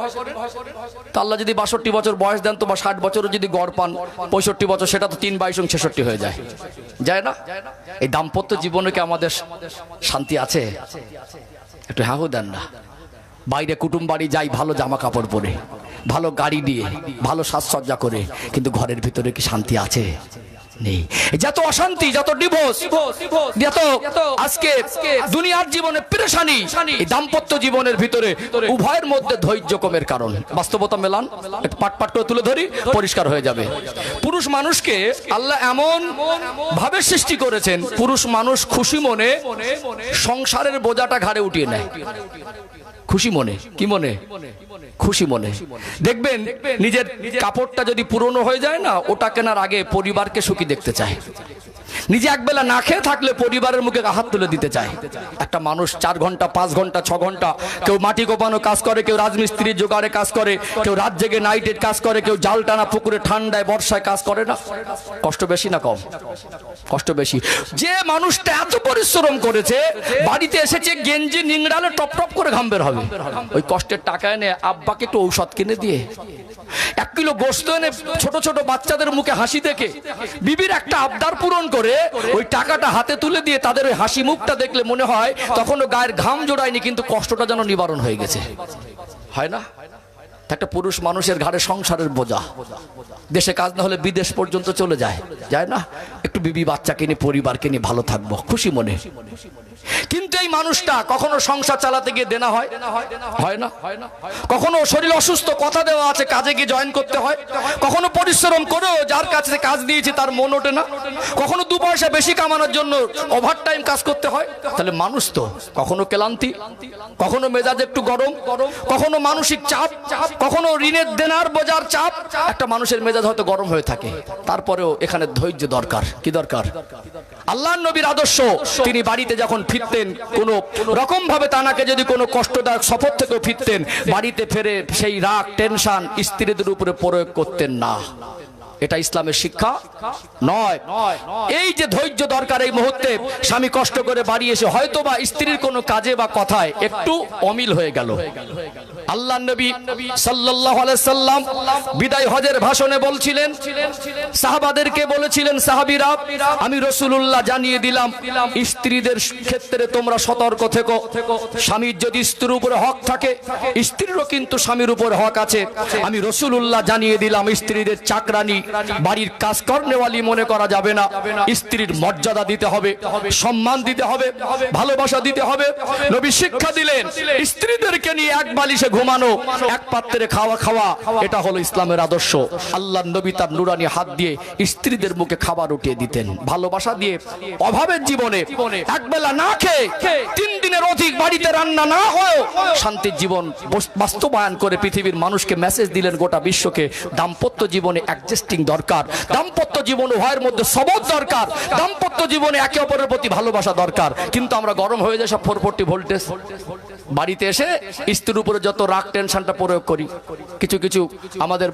তা আল্লাহ যদি 62 বছর বয়স দেন তো বা 60 বছরও যদি গড় পান 65 বছর, সেটা তো 3 22 66 হয়ে যায় না? এই দাম্পত্য জীবনে কি আমাদের শান্তি আছে? একটু হ্যাঁ দেন না। বাইরে কুটুম বাড়ি যাই ভালো জামা কাপড় পরে, ভালো গাড়ি দিয়ে, ভালো সাজসজ্জা করে, কিন্তু ঘরের ভিতরে কি শান্তি আছে? নেই। যত অশান্তি, যত ডিভোর্স, যত আজকে দুনিয়ার জীবনে পেরেশানি, এই দাম্পত্য জীবনের ভিতরে উভয়ের মধ্যে ধৈর্য কমের কারণ। বাস্তবতা মেলান, একটু পাট পাট করে তুলে ধরি, পরিষ্কার হয়ে যাবে। পুরুষ মানুষকে আল্লাহ এমন ভাবে সৃষ্টি করেছেন, পুরুষ মানুষ খুশি মনে সংসারের বোঝাটা ঘাড়ে উঠিয়ে নেয়। খুশি মনে, কি মনে? খুশি মনে। দেখবেন নিজের কাপড়টা যদি পুরনো হয়ে যায় না, ওটা কেনার আগে পরিবারকে সুখী দেখতে চায়। নিজে একবেলা না খেয়ে থাকলে পরিবারের মুখে হাত তুলে দিতে চায়। একটা মানুষ 4 ঘন্টা 5 ঘন্টা 6 ঘন্টা, কেউ মাটি কোপানো কাজ করে, কেউ রাজমিস্ত্রির জোগাড়ে কাজ করে, কেউ রাত জেগে নাইটের কাজ করে, কেউ জাল টানা পুকুরে ঠান্ডায় বর্ষায় কাজ করে না? কষ্ট বেশি না কম? কষ্ট বেশি। যে মানুষটা এত পরিশ্রম করেছে, বাড়িতে এসেছে গেঞ্জি নিংড়ালে টপ টপ করে ঘাম বের হবে, ওই কষ্টের টাকা এনে আব্বাকে একটু ঔষধ কিনে দিয়ে 1 কিলো গোশত এনে ছোট ছোট বাচ্চাদের মুখে হাসি দেখে বিবির একটা আবদার পূরণ করে ওই টাকাটা হাতে তুলে দিয়ে তাদের ওই হাসি মুখটা দেখলে মনে হয় তখনও গায়ের ঘাম জোড়ায়নি, কিন্তু কষ্টটা যেন নিবারণ হয়ে গেছে। হয় না? একটা পুরুষ মানুষের ঘাড়ে সংসারের বোঝা, দেশে কাজ না হলে বিদেশ পর্যন্ত চলে যায় না? একটু বিবি বাচ্চাকে নিয়ে পরিবারকে নিয়ে ভালো থাকবো খুশি মনে। কিন্তু এই মানুষটা কখনো সংসার চালাতে গিয়ে দেনা হয় না? কখনো শরীর অসুস্থ, কথা দেওয়া আছে কাজে গিয়ে জয়েন করতে হয়, কখনো পরিশ্রম করেও যার কাছে কাজ দিয়েছে তার মন ওঠে না, কখনো 2 পয়সা বেশি কামানোর জন্য ওভার টাইম কাজ করতে হয়। তাহলে মানুষ তো কখনো ক্লান্তি, কখনো মেজাজ একটু গরম, কখনো মানসিক চাপ, কখনো ঋণের দেনার বোঝার চাপ, একটা মানুষের মেজাজ হয়তো গরম হয়ে থাকে। তারপরেও এখানে ধৈর্য দরকার। কি দরকার? আল্লাহর নবীর আদর্শ, তিনি বাড়িতে যখন ফিরতেন কোন রকম ভাবে তানাকে যদি কোনো কষ্টদায়ক সফর থেকেও ফিরতেন, বাড়িতে ফিরে সেই রাগ টেনশন স্ত্রীদের উপরে প্রয়োগ করতেন না। এটা ইসলামের শিক্ষা নয়। এই যে ধৈর্য দরকার, এই মুহূর্তে স্বামী কষ্ট করে বাড়ি এসে হয়তো বা স্ত্রীর কোনো কাজে বা কথায় একটু অমিল হয়ে গেল, আল্লাহর নবী সাল্লাল্লাহু আলাইহি সাল্লাম বিদায় হজের ভাষণে বলছিলেন, সাহাবাদেরকে বলেছিলেন, সাহাবীরা আমি রাসূলুল্লাহ জানিয়ে দিলাম স্ত্রীদের ক্ষেত্রে তোমরা সতর্ক থেকো। স্বামীর যদি স্ত্রীর উপরে হক থাকে, স্ত্রীরও কিন্তু স্বামীর উপরে হক আছে। আমি রাসূলুল্লাহ জানিয়ে দিলাম স্ত্রীদের চাকরানি, বাড়ির কাজ করনেওয়ালি মনে করা যাবে না। স্ত্রীর মর্যাদা দিতে হবে, সম্মান দিতে হবে, ভালোবাসা দিতে হবে। নবী শিক্ষা দিলেন স্ত্রীদেরকে নিয়ে এক বালিশে ঘুমানো, এক পাত্রে খাওয়া, এটা হলো ইসলামের আদর্শ। আল্লাহর নবী তার নুরানি হাত দিয়ে স্ত্রীদের মুখে খাবার উঠিয়ে দিতেন, ভালোবাসা দিয়ে। অভাবের জীবনে একবেলা না খেয়ে 3 দিনের অধিক বাড়িতে রান্না না হয় শান্তির জীবন বাস্তবায়ন করে পৃথিবীর মানুষকে মেসেজ দিলেন, গোটা বিশ্বকে দাম্পত্য জীবনে অ্যাডজাস্ট টেস্টিং দরকার, দাম্পত্য জীবন উভয়ের মধ্যে সবর দরকার, দাম্পত্য জীবনে একে অপরের প্রতি ভালোবাসা দরকার। কিন্তু আমরা গরম হয়ে যায় সব 440 ভোল্টেজ, বাড়িতে এসে স্ত্রীর উপরে যত রাগ টেনশনটা প্রয়োগ করি। কিছু কিছু আমাদের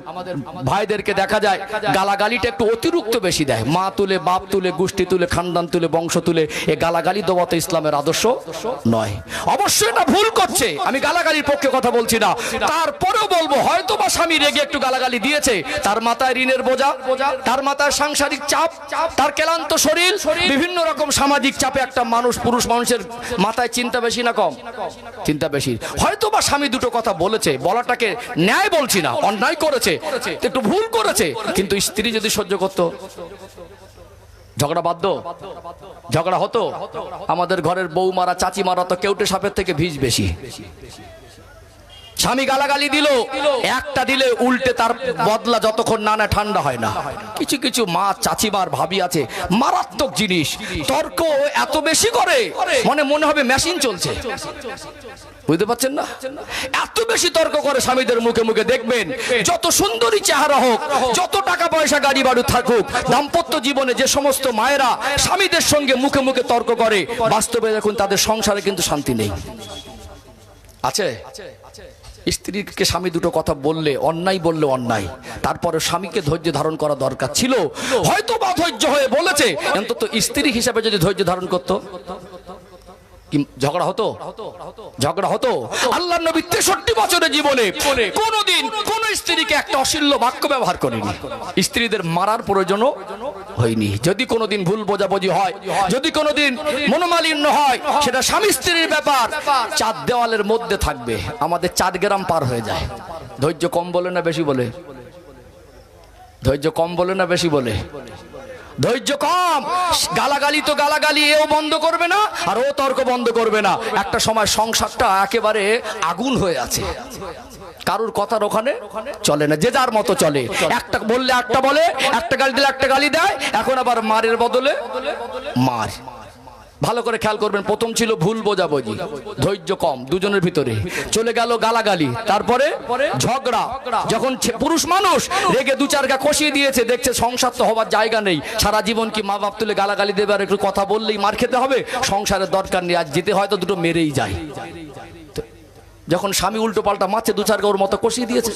ভাইদেরকে দেখা যায় গালাগালিটা একটু অতিরিক্ত বেশি দেয়, মা তুলে, বাপ তুলে, গোষ্ঠী তুলে, খানদান তুলে, বংশ তুলে। এই গালাগালি দেওয়া তো ইসলামের আদর্শ নয়। অবশ্যই না, ভুল করছে, আমি গালাগালির পক্ষে কথা বলছি না, তারপরেও বলবো হয়তো বা স্বামী রেগে একটু গালাগালি দিয়েছে, তার মাথায় ঋণের বোঝা, তার মাথায় সাংসারিক চাপ, তার ক্লান্ত শরীর, বিভিন্ন রকম সামাজিক চাপে একটা মানুষ, পুরুষ মানুষের মাথায় চিন্তা বেশি না কম? চিন্তা বেশি। হয়তো বা স্বামী দুটো কথা বলেছে, বলাটাকে ন্যায় বলছি না, অন্যায় করেছে, একটু ভুল করেছে, কিন্তু স্ত্রী যদি সহ্য করতো, ঝগড়া বাধ্য, ঝগড়া হতো। আমাদের ঘরের বৌমারা, চাচিমারা তো কেউটে সাপের থেকে ভিজ বেশি। স্বামী গালাগালি দিল, একটা দিলে উল্টে তার বদলা যতক্ষণ না ঠান্ডা হয় না। কিছু কিছু মা, চাচিমার, ভাবি আছে মারাত্মক জিনিস, তর্ক এত বেশি করে মনে হবে মেশিন চলছে। বুঝতে পারছেন না? এত বেশি তর্ক করে স্বামীদের মুখে মুখে। দেখবেন যত সুন্দরী চেহারা হোক, যত টাকা পয়সা গাড়ি বাড়ি থাকুক, দাম্পত্য জীবনে যে সমস্ত মায়েরা স্বামীদের সঙ্গে মুখে মুখে তর্ক করে, বাস্তবে দেখুন তাদের সংসারে কিন্তু শান্তি নেই। আছে স্ত্রীকে স্বামী দুটো কথা বললে, অন্যায় বললে অন্যায়, তারপরে স্বামীকে ধৈর্য ধারণ করা দরকার ছিল। হয়তো বা ধৈর্য হয়ে বলেছে, অন্তত স্ত্রী হিসাবে যদি ধৈর্য ধারণ করতো, ঝগড়া হতো, ঝগড়া হতো। আল্লাহর নবী 63 বছরের জীবনে কোনোদিন কোন স্ত্রীকে একটা অশ্লীল বাক্য ব্যবহার করেনি। স্ত্রীদের মারার প্রয়োজনও হয়নি। যদি কোনোদিন ভুল বোঝাবুঝি হয়, যদি কোনোদিন মনোমালিন্য হয়, সেটা স্বামী স্ত্রীর ব্যাপার, চার দেওয়ালের মধ্যে থাকবে। আমাদের 4 গ্রাম পার হয়ে যায়। ধৈর্য কম বলে না বেশি বলে? ধৈর্য কম বলে না বেশি বলে? ধৈর্য কম। গালাগালি তো গালাগালি, এও বন্ধ করবে না আর ও তর্ক বন্ধ করবে না। একটা সময় সংসারটা একেবারে আগুন হয়ে আছে, কারুর কথার ওখানে চলে না, যে যার মতো চলে। একটা বললে একটা বলে, একটা গালি দিলে একটা গালি দেয়, এখন আবার মারের বদলে মার। ভালো করে খেয়াল করবেন, প্রথম ছিল ভুল বোঝাবুঝি, ধৈর্য কম দুজনের ভিতরে, চলে গেল গালাগালি, তারপরে ঝগড়া। যখন পুরুষ মানুষ রেগে 2-4 গা কষিয়ে দিয়েছে, দেখছে সংসার তো হবার জায়গা নেই, সারা জীবন কি মা বাপ তুলে গালাগালি দেবে আর একটু কথা বললেই মার খেতে হবে? সংসারের দরকার নেই, আজ যেতে হয়তো দুটো মেরেই যায়। যখন স্বামী উল্টো পাল্টা মারছে, 2-4 ওর মতো কষিয়ে দিয়েছে,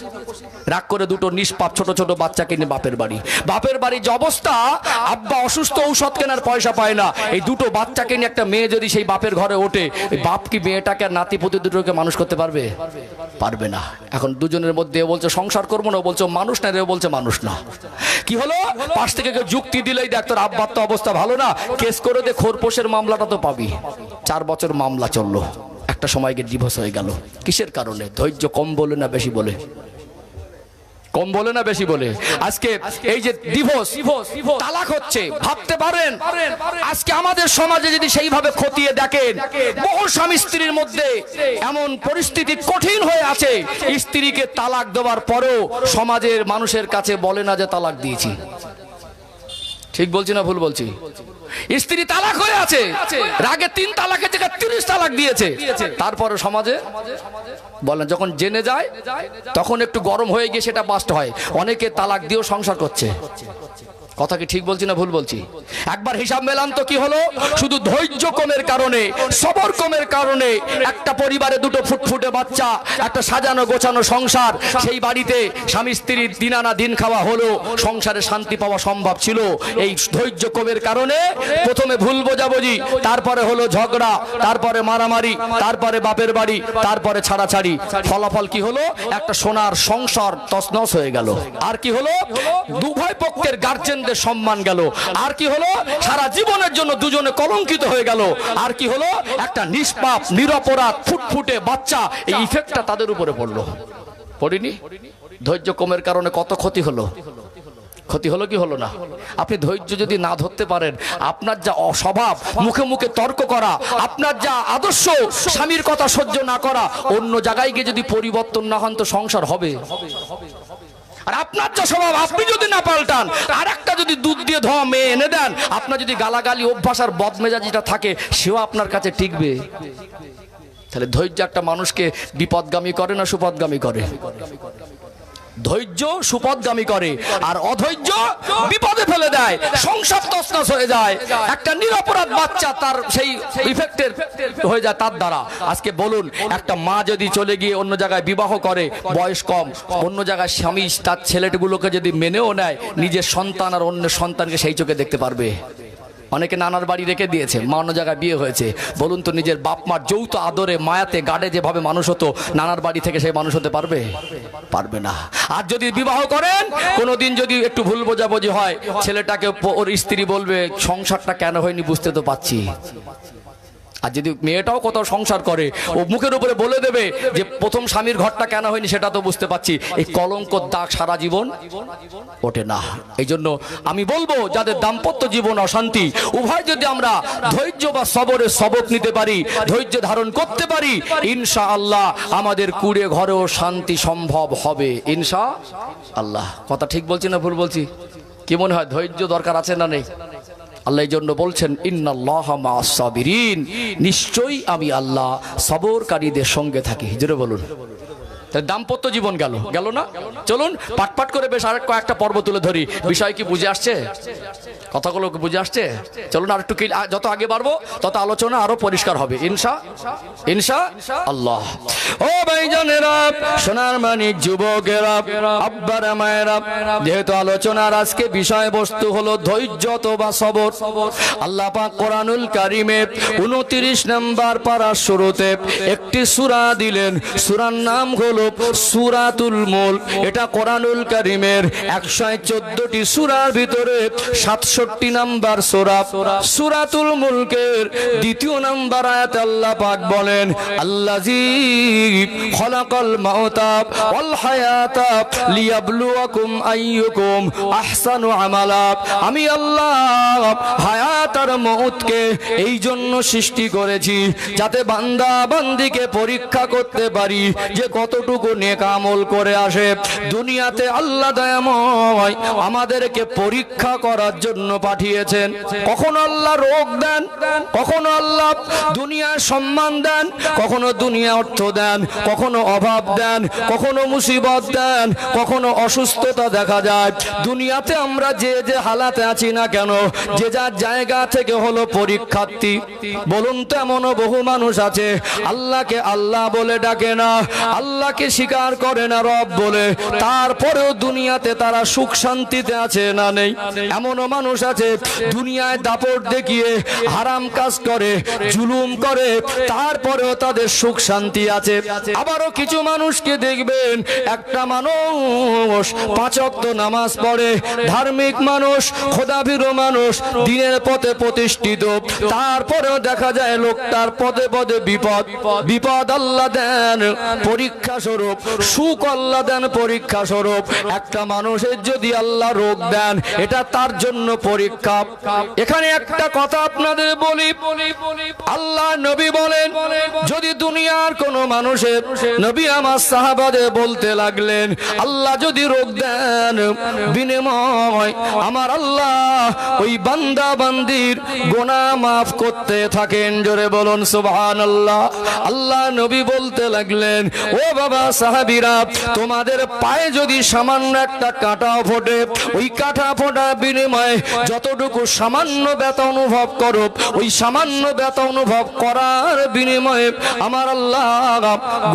রাগ করে দুটো নিষ্পাপ ছোট ছোট বাচ্চাকে নিয়ে বাপের বাড়ি। বাপের বাড়ির যে অবস্থা, আব্বা অসুস্থ, ঔষধ কেনার পয়সা পায় না, এই দুটো বাচ্চাকে নিয়ে একটা মেয়ে যদি সেই বাপের ঘরে ওঠে, বাপ কি মেয়েটাকে আর নাতি পুতি দুটোকে মানুষ করতে পারবে? পারবে না। এখন দুজনের মধ্যে এ বলছে সংসার করবো না, ও বলছে মানুষ না, ও বলছে মানুষ না। কি হলো? পাশ থেকে কেউ যুক্তি দিলেই দেখ তোর আব্বার তো অবস্থা ভালো না, কেস করে দে, খোরপোশের মামলাটা তো পাবি। 4 বছর মামলা চললো, একটা সময় গিয়ে ডিভোর্স হয়ে গেল। কিসের কারণে? ধৈর্য কম বলে না বেশি বলে? কম বলে না বেশি বলে? আজকে এই যে ডিভোর্স, তালাক হচ্ছে, ভাবতে পারেন আজকে আমাদের সমাজে যদি সেইভাবে খতিয়ে দেখেন, বহু স্বামী স্ত্রীর মধ্যে এমন পরিস্থিতি কঠিন হয়ে আছে, স্ত্রীকে তালাক দেওয়ার পরেও সমাজের মানুষের কাছে বলে না যে তালাক দিয়েছি। ঠিক বলছি না ভুল বলছি? স্ত্রী তালাক হয়ে আছে, রাগে 3 তালাকের জায়গায় 30 তালাক দিয়েছে, তারপরে সমাজে বলেন, যখন জেনে যায় তখন একটু গরম হয়ে গিয়ে সেটা বাস্ট হয়। অনেকে তালাক দিয়েও সংসার করছে। কথা কি ঠিক বলছি না ভুল বলছি? একবার হিসাব মেলান তো কি হলো? শুধু ধৈর্য কমের কারণে, সবর কমের কারণে একটা পরিবারে দুটো ফুটফুটে বাচ্চা, একটা সাজানো গোছানো সংসার, সেই বাড়িতে স্বামী স্ত্রীর দিন আনা দিন খাওয়া হলো, সংসারে শান্তি পাওয়া সম্ভব ছিল। এই ধৈর্য কমের কারণে প্রথমে ভুল বোঝাবুঝি, তারপরে হলো ঝগড়া, তারপরে মারামারি, তারপরে বাপের বাড়ি, তারপরে ছাড়াছাড়ি। ফলাফল কি হলো? একটা সোনার সংসার তছনছ হয়ে গেল। আর কি হলো? উভয় পক্ষের গার্জেন সম্মান গেল। আর কি হলো? সারা জীবনের জন্য দুজনে কলঙ্কিত হয়ে গেল। আর কি হলো? একটা নিষ্পাপ নিরপরাধ ফুটফুটে বাচ্চা, এই ইফেক্টটা তাদের উপরে পড়লো। পড়িনি? ধৈর্য কমের কারণে কত ক্ষতি হলো। ক্ষতি হলো কি হলো না? আপনি ধৈর্য যদি না ধরতে পারেন, আপনার যা অস্বভাব, মুখে মুখে তর্ক করা, আপনার যা আদর্শ, স্বামীর কথা সহ্য না করা, অন্য জায়গায় গিয়ে যদি পরিবর্তন না হন তো সংসার হবে? আর আপনার যা স্বভাব, আপনি যদি না পাল্টান, আর একটা যদি দুধ দিয়ে ধোয়া মেয়ে এনে দেন, আপনার যদি গালাগালি অভ্যাস আর বদমেজাজিটা থাকে, সেও আপনার কাছে টিকবে? তাহলে ধৈর্য একটা মানুষকে বিপদগামী করে না সুপদগামী করে? ধৈর্য সুপথগামী করে, আর অধৈর্য বিপদে ফেলে দেয়, সংসার তছনছ হয়ে যায়। একটা নিরপরাধ বাচ্চা তার সেই ইফেক্টের হয়ে যায় তার দ্বারা। আজকে বলুন, একটা মা যদি চলে গিয়ে অন্য জায়গায় বিবাহ করে, বয়স কম, অন্য জায়গায় স্বামী তার ছেলেগুলোকে যদি মেনেও নেয়, নিজের সন্তান আর অন্য সন্তানকে সেই চোখে দেখতে পারবে? অনেকে নানার বাড়ি রেখে দিয়েছে, মা অন্য জায়গায় বিয়ে হয়েছে। বলুন তো, নিজের বাপ মার যৌথ আদরে মায়াতে গাড়ে যেভাবে মানুষ হতো, নানার বাড়ি থেকে সেই মানুষ হতে পারবে? পারবে না। আর যদি বিবাহ করেন, কোনোদিন যদি একটু ভুল বোঝাবুঝি হয়, ছেলেটাকে ওর স্ত্রী বলবে সংসারটা কেন হয়নি বুঝতে তো পাচ্ছি। আর যদি মেয়েটাও কত সংসার করে, ও মুখের উপরে বলে দেবে যে প্রথম স্বামীর ঘরটা কেন হয়নি সেটা তো বুঝতে পাচ্ছি। এই কলঙ্কর দাগ সারা জীবন ওঠে না। এই জন্য আমি বলবো, যাদের দাম্পত্য জীবন অশান্তি, উভয় যদি আমরা ধৈর্য বা সবরের সবক নিতে পারি, ধৈর্য ধারণ করতে পারি, ইনশাআল্লাহ আমাদের কুড়ে ঘরেও শান্তি সম্ভব হবে ইনশাআল্লাহ। কথা ঠিক বলছি না ভুল বলছি? কি মনে হয়, ধৈর্য দরকার আছে না নেই? আল্লাহ এই জন্য বলছেন, ইন্নাল্লাহা মা'আস সাবিরিন, নিশ্চয়ই আমি আল্লাহ সবরকারীদের সঙ্গে থাকি। জোরে বলুন। দাম্পত্য জীবন গেল না? চলুন পাট করে বেশ আর কয়েকটা পর্ব তুলে ধরি। বিষয় কি বুঝে আসছে? কথাগুলো বুঝে আসছে? চলুন আর একটু, যত আগে বাড়বো তত আলোচনা আরো পরিষ্কার হবে ইনশাআল্লাহ। ও ভাইজানেরা, সোনার মানিক যুবকেরা, আব্বারা মায়েরা, যেহেতু আলোচনার আজকে বিষয়বস্তু হলো ধৈর্য অথবা সবর, আল্লাহ পাক কোরআনুল কারিমে 29 নম্বর পারার শুরুতে একটি সূরা দিলেন। সূরার নাম হলো সূরাতুল মুলক। এটা কোরআনুল কারিমের 114টি সূরার ভিতরে 67 নম্বর সূরা। সূরাতুল মুলকের 2 নম্বর আয়াতে আল্লাহ পাক বলেন, আল্লাযী খলাকাল মাউতা ওয়াল হায়াতা লিয়াবলুয়াকুম আইয়ুকুম আহসানু আমালা। আমি আল্লাহ হায়াত আর মউতকে এই জন্য সৃষ্টি করেছি যাতে বান্দা বান্দিকে পরীক্ষা করতে পারি যে কতটুকু নেক আমল করে আসে। দুনিয়াতে আল্লাহ দয়াময় আমাদেরকে পরীক্ষা করার জন্য পাঠিয়েছেন। কখনো আল্লাহ রোগ দেন, কখনো আল্লাহ দুনিয়ার সম্মান দেন, কখনো দুনিয়া অর্থ দেন, কখনো অভাব দেন, কখনো মুসিবত দেন, কখনো অসুস্থতা দেখা যায়। দুনিয়াতে আমরা যে হালাতে আছি না কেন, যে যার জায়গা থেকে হলো পরীক্ষার্থী। বলুন তো, এমনও বহু মানুষ আছে আল্লাহকে আল্লাহ বলে ডাকে না, আল্লাহকে স্বীকার করে না রব বলে, তারপরেও দুনিয়াতে তারা সুখ শান্তিতে আছে না নেই? এমনও মানুষ আছে দুনিয়ায় দাপট দেখিয়ে হারাম কাজ করে, জুলুম করে, তারপরেও তাদের সুখ শান্তি আছে। আবারও কিছু মানুষকে দেখবেন, একটা মানুষ 5 ওয়াক্ত নামাজ পড়ে, ধার্মিক মানুষ, খোদাভীরু মানুষ, দিনের পথে প্রতিষ্ঠিত, তারপরেও দেখা যায় লোকটার পদে পদে বিপদ আল্লাহ দেন পরীক্ষা স্বরূপ, সুখ আল্লাহ দেন পরীক্ষা স্বরূপ। একটা মানুষের যদি আল্লাহ রোগ দেন, এটা তার জন্য পরীক্ষা। এখানে একটা কথা আপনাদের বলি, আল্লাহ নবী বলেন, যদি দুনিয়ার কোন মানুষের, নবী আমার সাহাবাদের বলতে লাগলেন, আল্লাহ যদি রোগ দেন, বিনিময় আমার আল্লাহ ওই বান্দা বান্দির গুনাহ মাফ করতে থাকেন। জোরে বলুন সুবহানাল্লাহ। আল্লাহ নবী বলতে লাগলেন, ও বাবা সাহাবীরা, তোমাদের পায়ে যদি সামান্য একটা কাঁটা ফোটে, ওই কাঁটা ফোটার বিনিময়ে যতটুকু সামান্য ব্যথা অনুভব করো, ওই সামান্য ব্যথা অনুভব করার বিনিময়ে আমার আল্লাহ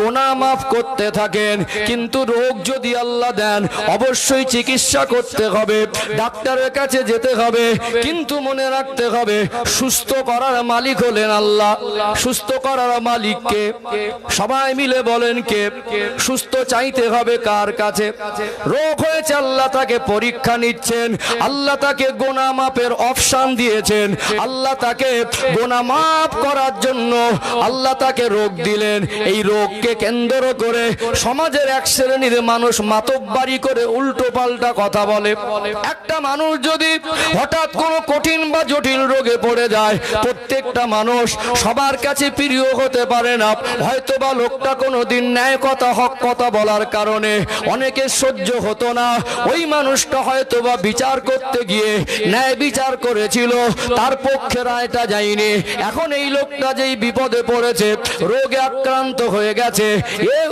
গুনাহ মাফ করতে থাকেন। কিন্তু রোগ যদি আল্লাহ দেন, অবশ্যই চিকিৎসা করতে হবে, ডাক্তারের কাছে যেতে হবে, কিন্তু মনে রাখতে হবে সুস্থ করার মালিক হলেন আল্লাহ। সুস্থ করার মালিক কে? সবাই মিলে বলেন কে? সুস্থ চাইতে হবে কার কাছে? রোগ হয়েছে, আল্লাহ তাকে পরীক্ষা নিচ্ছেন, আল্লাহ তাকে গুনাহ মাফের অপশন দিয়েছেন, আল্লাহ তাকে গুনাহ মাফ করার জন্য আল্লাহ তাকে রোগ দিলেন। এই রোগকে কেন্দ্র করে সমাজের এক শ্রেণীর মানুষ মাতব্বারি করে উল্টো পাল্টা কথা বলে। একটা মানুষ যদি হঠাৎ কোনো কঠিন বা জটিল রোগে পড়ে যায়, প্রত্যেকটা মানুষ সবার কাছে প্রিয় হতে পারে না। হয়তো বা লোকটা কোনোদিন ন্যায় কথা কথা হক কথা বলার কারণে অনেকে সহ্য হতো না। ওই মানুষটা হয়তো বা বিচার করতে গিয়ে ন্যায় বিচার করেছিল, তার পক্ষে রায়টা যায়নি। এখন এই লোকটা যেই বিপদে পড়েছে, রোগে আক্রান্ত হয়ে গেছে,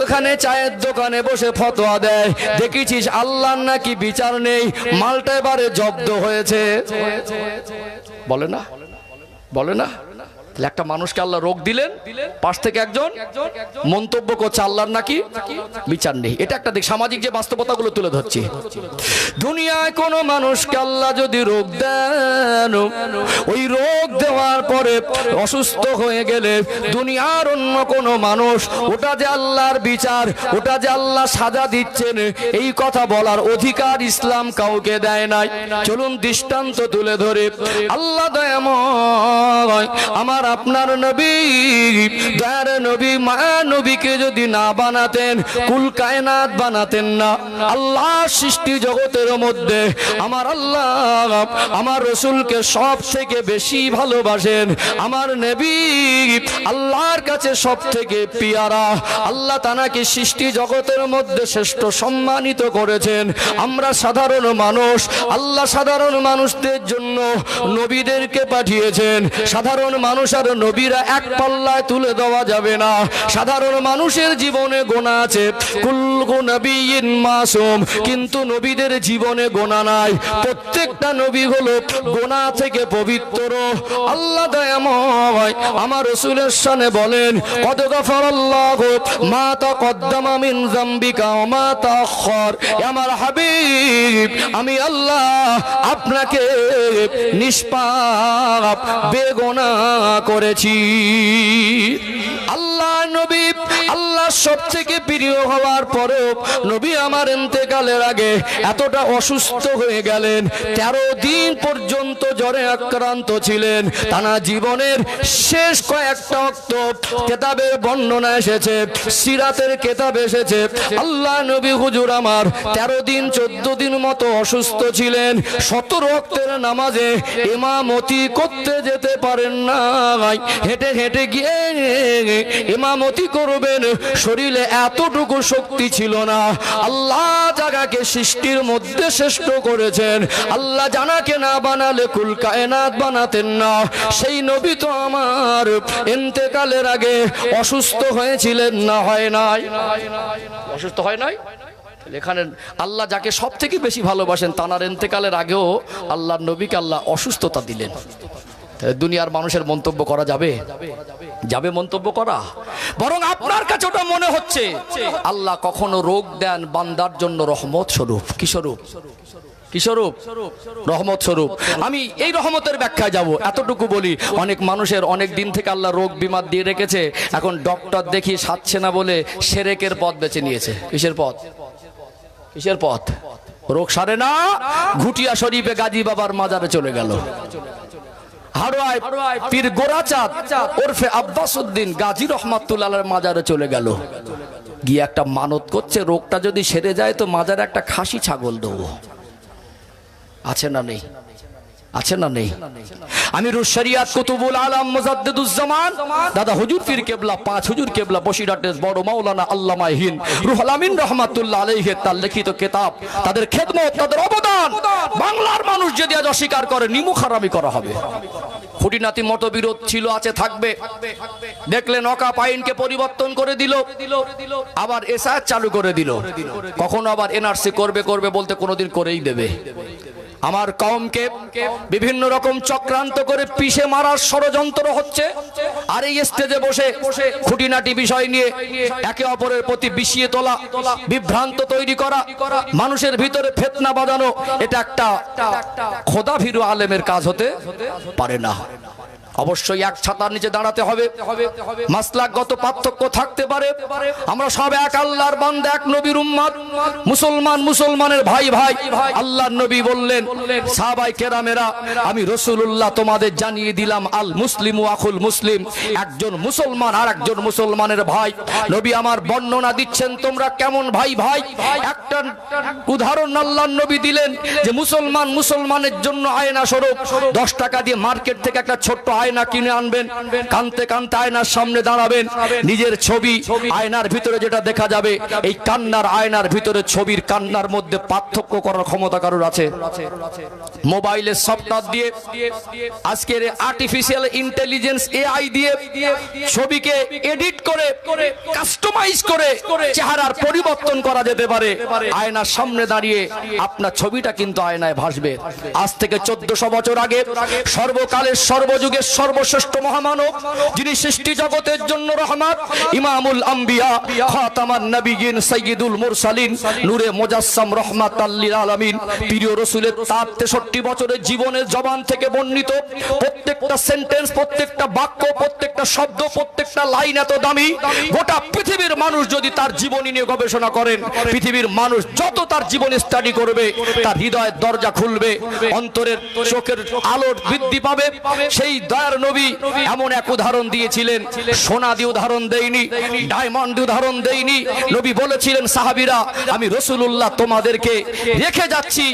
এখানে চায়ের দোকানে বসে ফতোয়া দেয়, দেখেছিস আল্লাহর নাকি বিচার নেই, মালটা এবারে জব্দ হয়েছে। বলে না, বলে না? একটা মানুষকে আল্লাহ রোগ দিলেন, পাশ থেকে একজন মন্তব্য করছে আল্লাহর নাকি বিচার নেই। এটা একটা দিক, সামাজিক যে বাস্তবতাগুলো তুলে ধরছি। দুনিয়ায় কোন মানুষকে আল্লাহ যদি রোগ দেন, ওই রোগ দেওয়ার পরে অসুস্থ হয়ে গেলে দুনিয়ার অন্য কোন মানুষ ওটা যে আল্লাহর বিচার, ওটা যে আল্লাহ সাজা দিচ্ছেন, এই কথা বলার অধিকার ইসলাম কাউকে দেয় নাই। চলুন দৃষ্টান্ত তুলে ধরে। আল্লাহ দয়াময় আমার আপনার নবী, দয়ার নবী, মায়া নবীকে যদি না বানাতেন, কুল কায়নাত বানাতেন না। আল্লাহ সৃষ্টি জগতের মধ্যে আমার আল্লাহ আমার রসুলকে সব থেকে বেশি ভালোবাসেন। আমার নবী আল্লাহর কাছে সব থেকে পিয়ারা। আল্লাহ তানাকে সৃষ্টি জগতের মধ্যে শ্রেষ্ঠ সম্মানিত করেছেন। আমরা সাধারণ মানুষ, আল্লাহ সাধারণ মানুষদের জন্য নবীদেরকে পাঠিয়েছেন। সাধারণ মানুষ আর নবীরা এক পাল্লায় তুলে দেওয়া যাবে না। সাধারণ মানুষের জীবনে গোনা আছে, কুল্লু নবিয়্যিন মাসুম, কিন্তু নবীদের জীবনে গোনা নাই। প্রত্যেকটা নবী হলো গোনা থেকে পবিত্র। আল্লাহ দয়াময় আমার রাসূলের শানে বলেন, কদ গফারাল্লাহু মা তাকদ্দামা মিন যামবিকা ওয়া মা তাআখার। আমার হাবিব আমি আল্লাহ আপনাকে নিষ্পাপ বেগুনাহ করেছি। আল্লাহ নবী আল্লাহ সব থেকে প্রিয় হওয়ার পরেও নবী আমার ইন্তেকালের আগে এতটা অসুস্থ হয়ে গেলেন, 13 দিন পর্যন্ত জ্বরে আক্রান্ত ছিলেন। তানা জীবনের শেষ কয়েকটা অক্ত কিতাবের বর্ণনা এসেছে, সিরাতের কিতাব এসেছে, আল্লাহ নবী হুজুর আমার 13 দিন 14 দিন মতো অসুস্থ ছিলেন। 17 ওয়াক্তের নামাজে ইমামতি করতে যেতে পারেন না, হেঁটে হেঁটে গিয়ে ইমামতি করবেন, শরীরে এতটুকু শক্তি ছিল না। আল্লাহ জাগাকে সৃষ্টির মধ্যে শ্রেষ্ঠ করেছেন। আল্লাহ জানাকে না বানালে কুল কায়নাত বানাতেন না। সেই নবী তো আমার ইন্তেকালের আগে অসুস্থ হয়েছিলেন না? হয় নাই? অসুস্থ হয় নাই? এখানে আল্লাহ যাকে সব থেকে বেশি ভালোবাসেন, তানার ইন্তেকালের আগেও আল্লাহর নবীকে আল্লাহ অসুস্থতা দিলেন। দুনিয়ার মানুষের মন্তব্য করা যাবে? যাবে মন্তব্য করা? বরং আপনার কাছে ওটা মনে হচ্ছে আল্লাহ কখনো রোগ দেন বান্দার জন্য রহমত স্বরূপ। কি স্বরূপ? কি স্বরূপ? রহমত স্বরূপ। আমি এই রহমতের ব্যাখ্যায় যাব, এতটুকু বলি। অনেক মানুষের অনেক দিন থেকে আল্লাহ রোগ বিমার দিয়ে রেখেছে, এখন ডক্টর দেখি সারছে না বলে সেরেকের পথ বেছে নিয়েছে। কিসের পথ? কিসের পথ? রোগ সারে না, ঘুটিয়া শরীফে গাজী বাবার মাজারে চলে গেল। হাড়োয়ায় পীর গোরাচাঁদ ওরফে আব্বাস উদ্দিন গাজী রহমাতুল্লাহর মাজারে চলে গেল, গিয়ে একটা মানত করছে, রোগটা যদি সেরে যায় তো মাজারে একটা খাসি ছাগল দেবো। আছে না নেই? আছে না নেই? আমিরুশ শরিয়াত কুতুবুল আলম মুজাদ্দিদুজ্জামান দাদা হুজুর পীর কেবলা, 5 হুজুর কেবলা বসিরহাটের বড় মাওলানা আল্লামা হিন্দ রুহুল আমিন রহমাতুল্লাহ আলাইহি তার লিখিত কিতাব, তাদের খেদমত, তাদের অবদান বাংলার মানুষ যদি আজ অস্বীকার করে নিমুখ হারামি করা হবে। খুঁটিনাটি মতবিরোধ ছিল, আছে, থাকবে। দেখলেন ওয়াকফ আইনকে পরিবর্তন করে দিল, আবার এসআইআর চালু করে দিল, কখনো আবার এনআরসি করবে করবে বলতে কোনোদিন করেই দেবে। আমার কওমকে বিভিন্ন রকম চক্রান্ত করে পিষে মারার ষড়যন্ত্র হচ্ছে। আর এই স্টেজে বসে খুঁটিনাটি বিষয় নিয়ে একে অপরের প্রতি বিষিয়ে তোলা, বিভ্রান্ত তৈরি করা, মানুষের ভিতরে ফিতনা বাঁধানো, এটা একটা খোদাভীরু আলেমের কাজ হতে পারে না। অবশ্যই এক ছাতার নিচে দাঁড়াতে হবে। মাসলাকগত পার্থক্য থাকতে পারে, আমরা সব এক আল্লাহর বান্দা, এক নবীর উম্মত, মুসলমান মুসলমানের ভাই ভাই। আল্লাহর নবী বললেন, সাহাবায়ে কেরামেরা আমি রাসূলুল্লাহ তোমাদের জানিয়ে দিলাম, আল মুসলিমু আখুল মুসলিম, একজন মুসলমান আর একজন মুসলমানের ভাই। নবী আমার বর্ণনা দিচ্ছেন তোমরা কেমন ভাই ভাই। একটা উদাহরণ আল্লাহর নবী দিলেন যে মুসলমান মুসলমানের জন্য আয়না স্বরূপ 10 টাকা দিয়ে মার্কেট থেকে একটা ছোট্ট আয়না কিনে আনবেন, কানতে কানতে আয়নার সামনে দাঁড়াবেন, নিজের ছবি আয়নার ভিতরে যেটা দেখা যাবে, এই কান্নার আয়নার ভিতরে ছবির কান্নার মধ্যে পার্থক্য করার ক্ষমতা কারোর আছে? মোবাইলের সফটওয়্যার দিয়ে, আজকের আর্টিফিশিয়াল ইন্টেলিজেন্স এআই দিয়ে ছবিকে এডিট করে কাস্টমাইজ করে চেহারার পরিবর্তন করা যেতে পারে। আয়নার সামনে দাঁড়িয়ে আপনার ছবিটা কিন্তু আয়নায় ভাসবে। আজ থেকে 1400 বছর আগে সর্বকালের সর্বযুগের সর্বশ্রেষ্ঠ মহামানব, যিনি সৃষ্টি জগতের জন্য রহমত, ইমামুল আম্বিয়া, খাতামান নবিয়্যিন, সাইয়্যিদুল মুরসালিন, নূরে মুজাসসাম, রাহমাতাল লিল আলামিন, প্রিয় রাসূলের 63 বছরের জীবনের জবান থেকে বর্ণিত প্রত্যেকটা সেন্টেন্স, প্রত্যেকটা বাক্য, প্রত্যেকটা শব্দ, প্রত্যেকটা লাইন এত দামি, গোটা পৃথিবীর মানুষ যদি তার জীবনী নিয়ে গবেষণা করেন, পৃথিবীর মানুষ যত তার জীবনে স্টাডি করবে, তার হৃদয়ের দরজা খুলবে, অন্তরের চোখের আলো বৃদ্ধি পাবে। সেই দয়ার নবী এমন এক উদাহরণ দিয়েছিলেন, সোনা দিয়ে উদাহরণ দেয়নি, ডায়মন্ড দিয়ে উদাহরণ দেয়নি। নবী বলেছিলেন, সাহাবীরা, আমি রাসূলুল্লাহ তোমাদেরকে রেখে যাচ্ছি,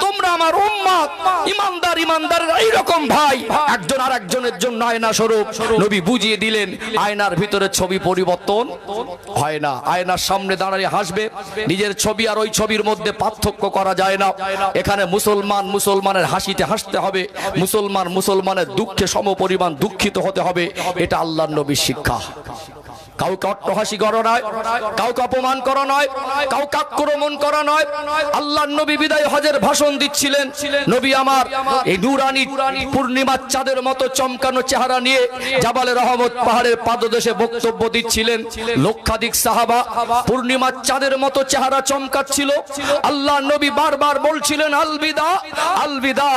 তোমরা আমার উম্মত, ইমানদার ইমানদার এইরকম ভাই, একজন আর একজনের জন্য আয়না স্বরূপ। নবী বুঝিয়ে দিলেন, আয়নার ভিতরে ছবি পরিবর্তন হয় না। আয়নার সামনে দাঁড়িয়ে হাসবে, নিজের ছবি আর ওই ছবির মধ্যে পার্থক্য করা যায় না। এখানে মুসলমান মুসলমানের হাসিতে হাসতে হবে, মুসলমান মুসলমানের দুঃখে সমপরিমাণ দুঃখিত হতে হবে। এটা আল্লাহর নবীর শিক্ষা। কাউকে অট্টহাসি করা নয়, কাউকে অপমান করা নয়, কাউকে আক্রমণ করা নয়। আল্লাহর নবী বিদায় হজের ভাষণ দিচ্ছিলেন। নবী আমার এই নূরানি পূর্ণিমার চাঁদের মতো চমকানো চেহারা নিয়ে জাবালে রহমত পাহাড়ের পাদদেশে বক্তব্য দিচ্ছিলেন। লক্ষাধিক সাহাবা পূর্ণিমার চাঁদের মতো চেহারা চমকাচ্ছিল। আল্লাহর নবী বারবার বলছিলেন, আলবিদা আলবিদা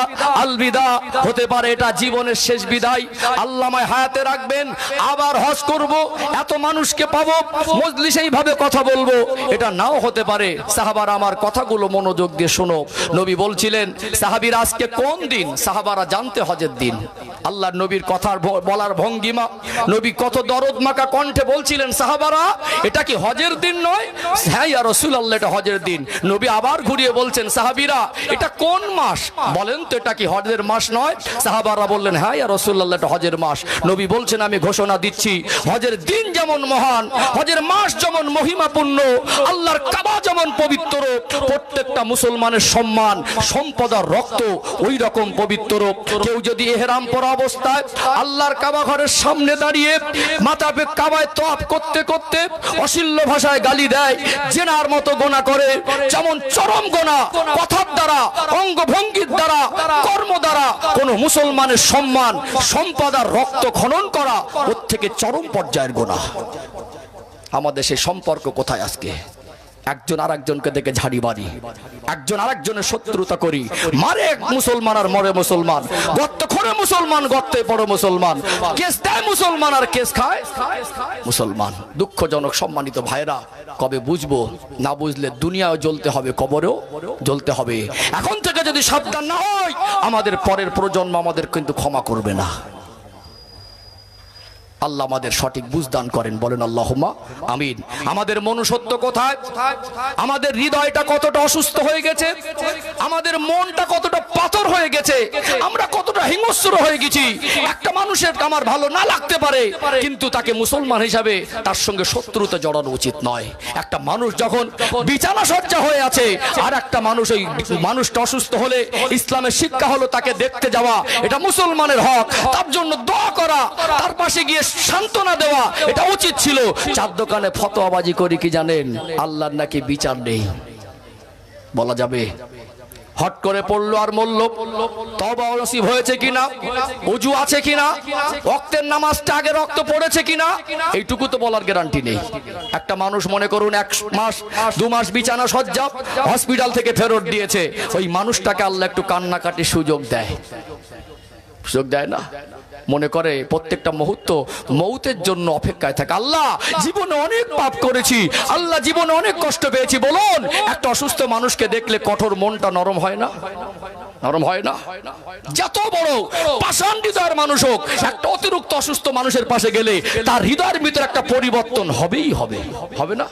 আলবিদা, হতে পারে এটা জীবনের শেষ বিদায়, আল্লাহ আমায় হায়াতে রাখবেন, আবার হজ করব, এত মানুষকে পাবো, মজলিসে এইভাবে কথা বলবো, এটা নাও হতে পারে। সাহাবারা আমার কথাগুলো মনোযোগ দিয়ে শোনো। নবী বলছিলেন, সাহাবীরা আজকে কোন দিন? সাহাবারা জানতে হজের দিন। আল্লাহর নবীর কথার বলার ভঙ্গিমা, নবী কত দরদ মাখা কণ্ঠে বলছিলেন, সাহাবারা এটা কি হজের দিন নয়? হ্যাঁ ইয়া রাসূলুল্লাহ, এটা হজের দিন। নবী আবার ঘুরিয়ে বলছেন, সাহাবীরা এটা কোন মাস বলেন তো, এটা কি হজের মাস নয়? সাহাবারা বললেন, হ্যাঁ ইয়া রাসূলুল্লাহ, এটা হজের মাস। নবী বলছেন, আমি ঘোষণা দিচ্ছি, হজের দিন যেমন মহান, হজের মাস যেমন মহিমাপূর্ণ, আল্লাহর কাবা যেমন পবিত্র, প্রত্যেকটা মুসলমানের সম্মান, সম্পদ আর রক্ত ওই রকম পবিত্র। কেউ যদি ইহরাম পরা অবস্থায় আল্লাহর কাবা ঘরের সামনে দাঁড়িয়ে মাথা পে কাবায় তওয়াফ করতে করতে অশ্লীল ভাষায় গালি দেয়, জেনার মতো গোনা করে, যেমন চরম গোনা, কথার দ্বারা, অঙ্গভঙ্গির দ্বারা, কর্ম দ্বারা কোন মুসলমানের সম্মান, সম্পদ আর রক্ত খনন করা ওর থেকে চরম পর্যায়ের গোনা। আমাদের সেই সম্পর্ক কোথায় আজকে? একজন আর একজনকে দেখে ঝাড়ি বাড়ি, একজন আর একজনের শত্রুতা করি, মারে এক মুসলমান আর মরে মুসলমান, গর্ত খোঁড়ে মুসলমান, গর্তে পড়ে মুসলমান, কেস দেয় মুসলমান আর কেস খায় মুসলমান। দুঃখজনক সম্মানিত ভাইরা, কবে বুঝবো? না বুঝলে দুনিয়াও জ্বলতে হবে, কবরেও জ্বলতে হবে। এখন থেকে যদি সাবধান না হই, আমাদের পরের প্রজন্ম আমাদের কিন্তু ক্ষমা করবে না। আল্লাহ আমাদের সঠিক বুঝদান করেন, বলেন আল্লাহুম্মা আমিন। আমাদের মনুষ্যত্ব কোথায়? আমাদের হৃদয়টা কতটা অসুস্থ হয়ে গেছে, আমাদের মনটা কতটা পাথর হয়ে গেছে, আমরা কতটা হিংস্র হয়ে গেছি। একটা মানুষের আমার ভালো না লাগতে পারে, কিন্তু তাকে মুসলমান হিসাবে তার সঙ্গে শত্রুতা জড়ানো উচিত নয়। একটা মানুষ যখন বিছানা সজ্জা হয়ে আছে, আর একটা মানুষ, ওই মানুষটা অসুস্থ হলে ইসলামের শিক্ষা হলো তাকে দেখতে যাওয়া, এটা মুসলমানের হক, তার জন্য দোয়া করা, তার পাশে গিয়ে সান্ত্বনা দেওয়া, এটা উচিত ছিল। চার দোকানে ফতোয়াবাজি করি কি জানেন? আল্লাহর নাকি বিচার নেই বলা যাবে? হট করে পড়লো আর মরল, তওবা নসিব হয়েছে কিনা, ওযু আছে কিনা, ওয়াক্তের নামাজটা আগে রক্ত পড়েছে কিনা, এইটুকু তো বলার গ্যারান্টি নেই। একটা মানুষ মনে করুন 1 মাস 2 মাস বিছানা সজ্জা হসপিটাল থেকে ফেরত দিয়েছে, ওই মানুষটাকে আল্লাহ একটু কান্নাকাটির সুযোগ দেয়? সুযোগ দেয় না। মনে করে প্রত্যেকটা মুহূর্ত মৌতের জন্য অপেক্ষায় থাকে। আল্লাহ জীবনে অনেক পাপ করেছি, আল্লাহ জীবনে অনেক কষ্ট পেয়েছি। বলুন, একটা অসুস্থ মানুষকে দেখলে কঠোর মনটা নরম হয় না? নরম হয় না? যত বড় পাষাণ হৃদয়ের মানুষ হোক, একটা অতিরিক্ত অসুস্থ মানুষের পাশে গেলে তার হৃদয়ের ভিতরে একটা পরিবর্তন হবেই হবে, হবে না?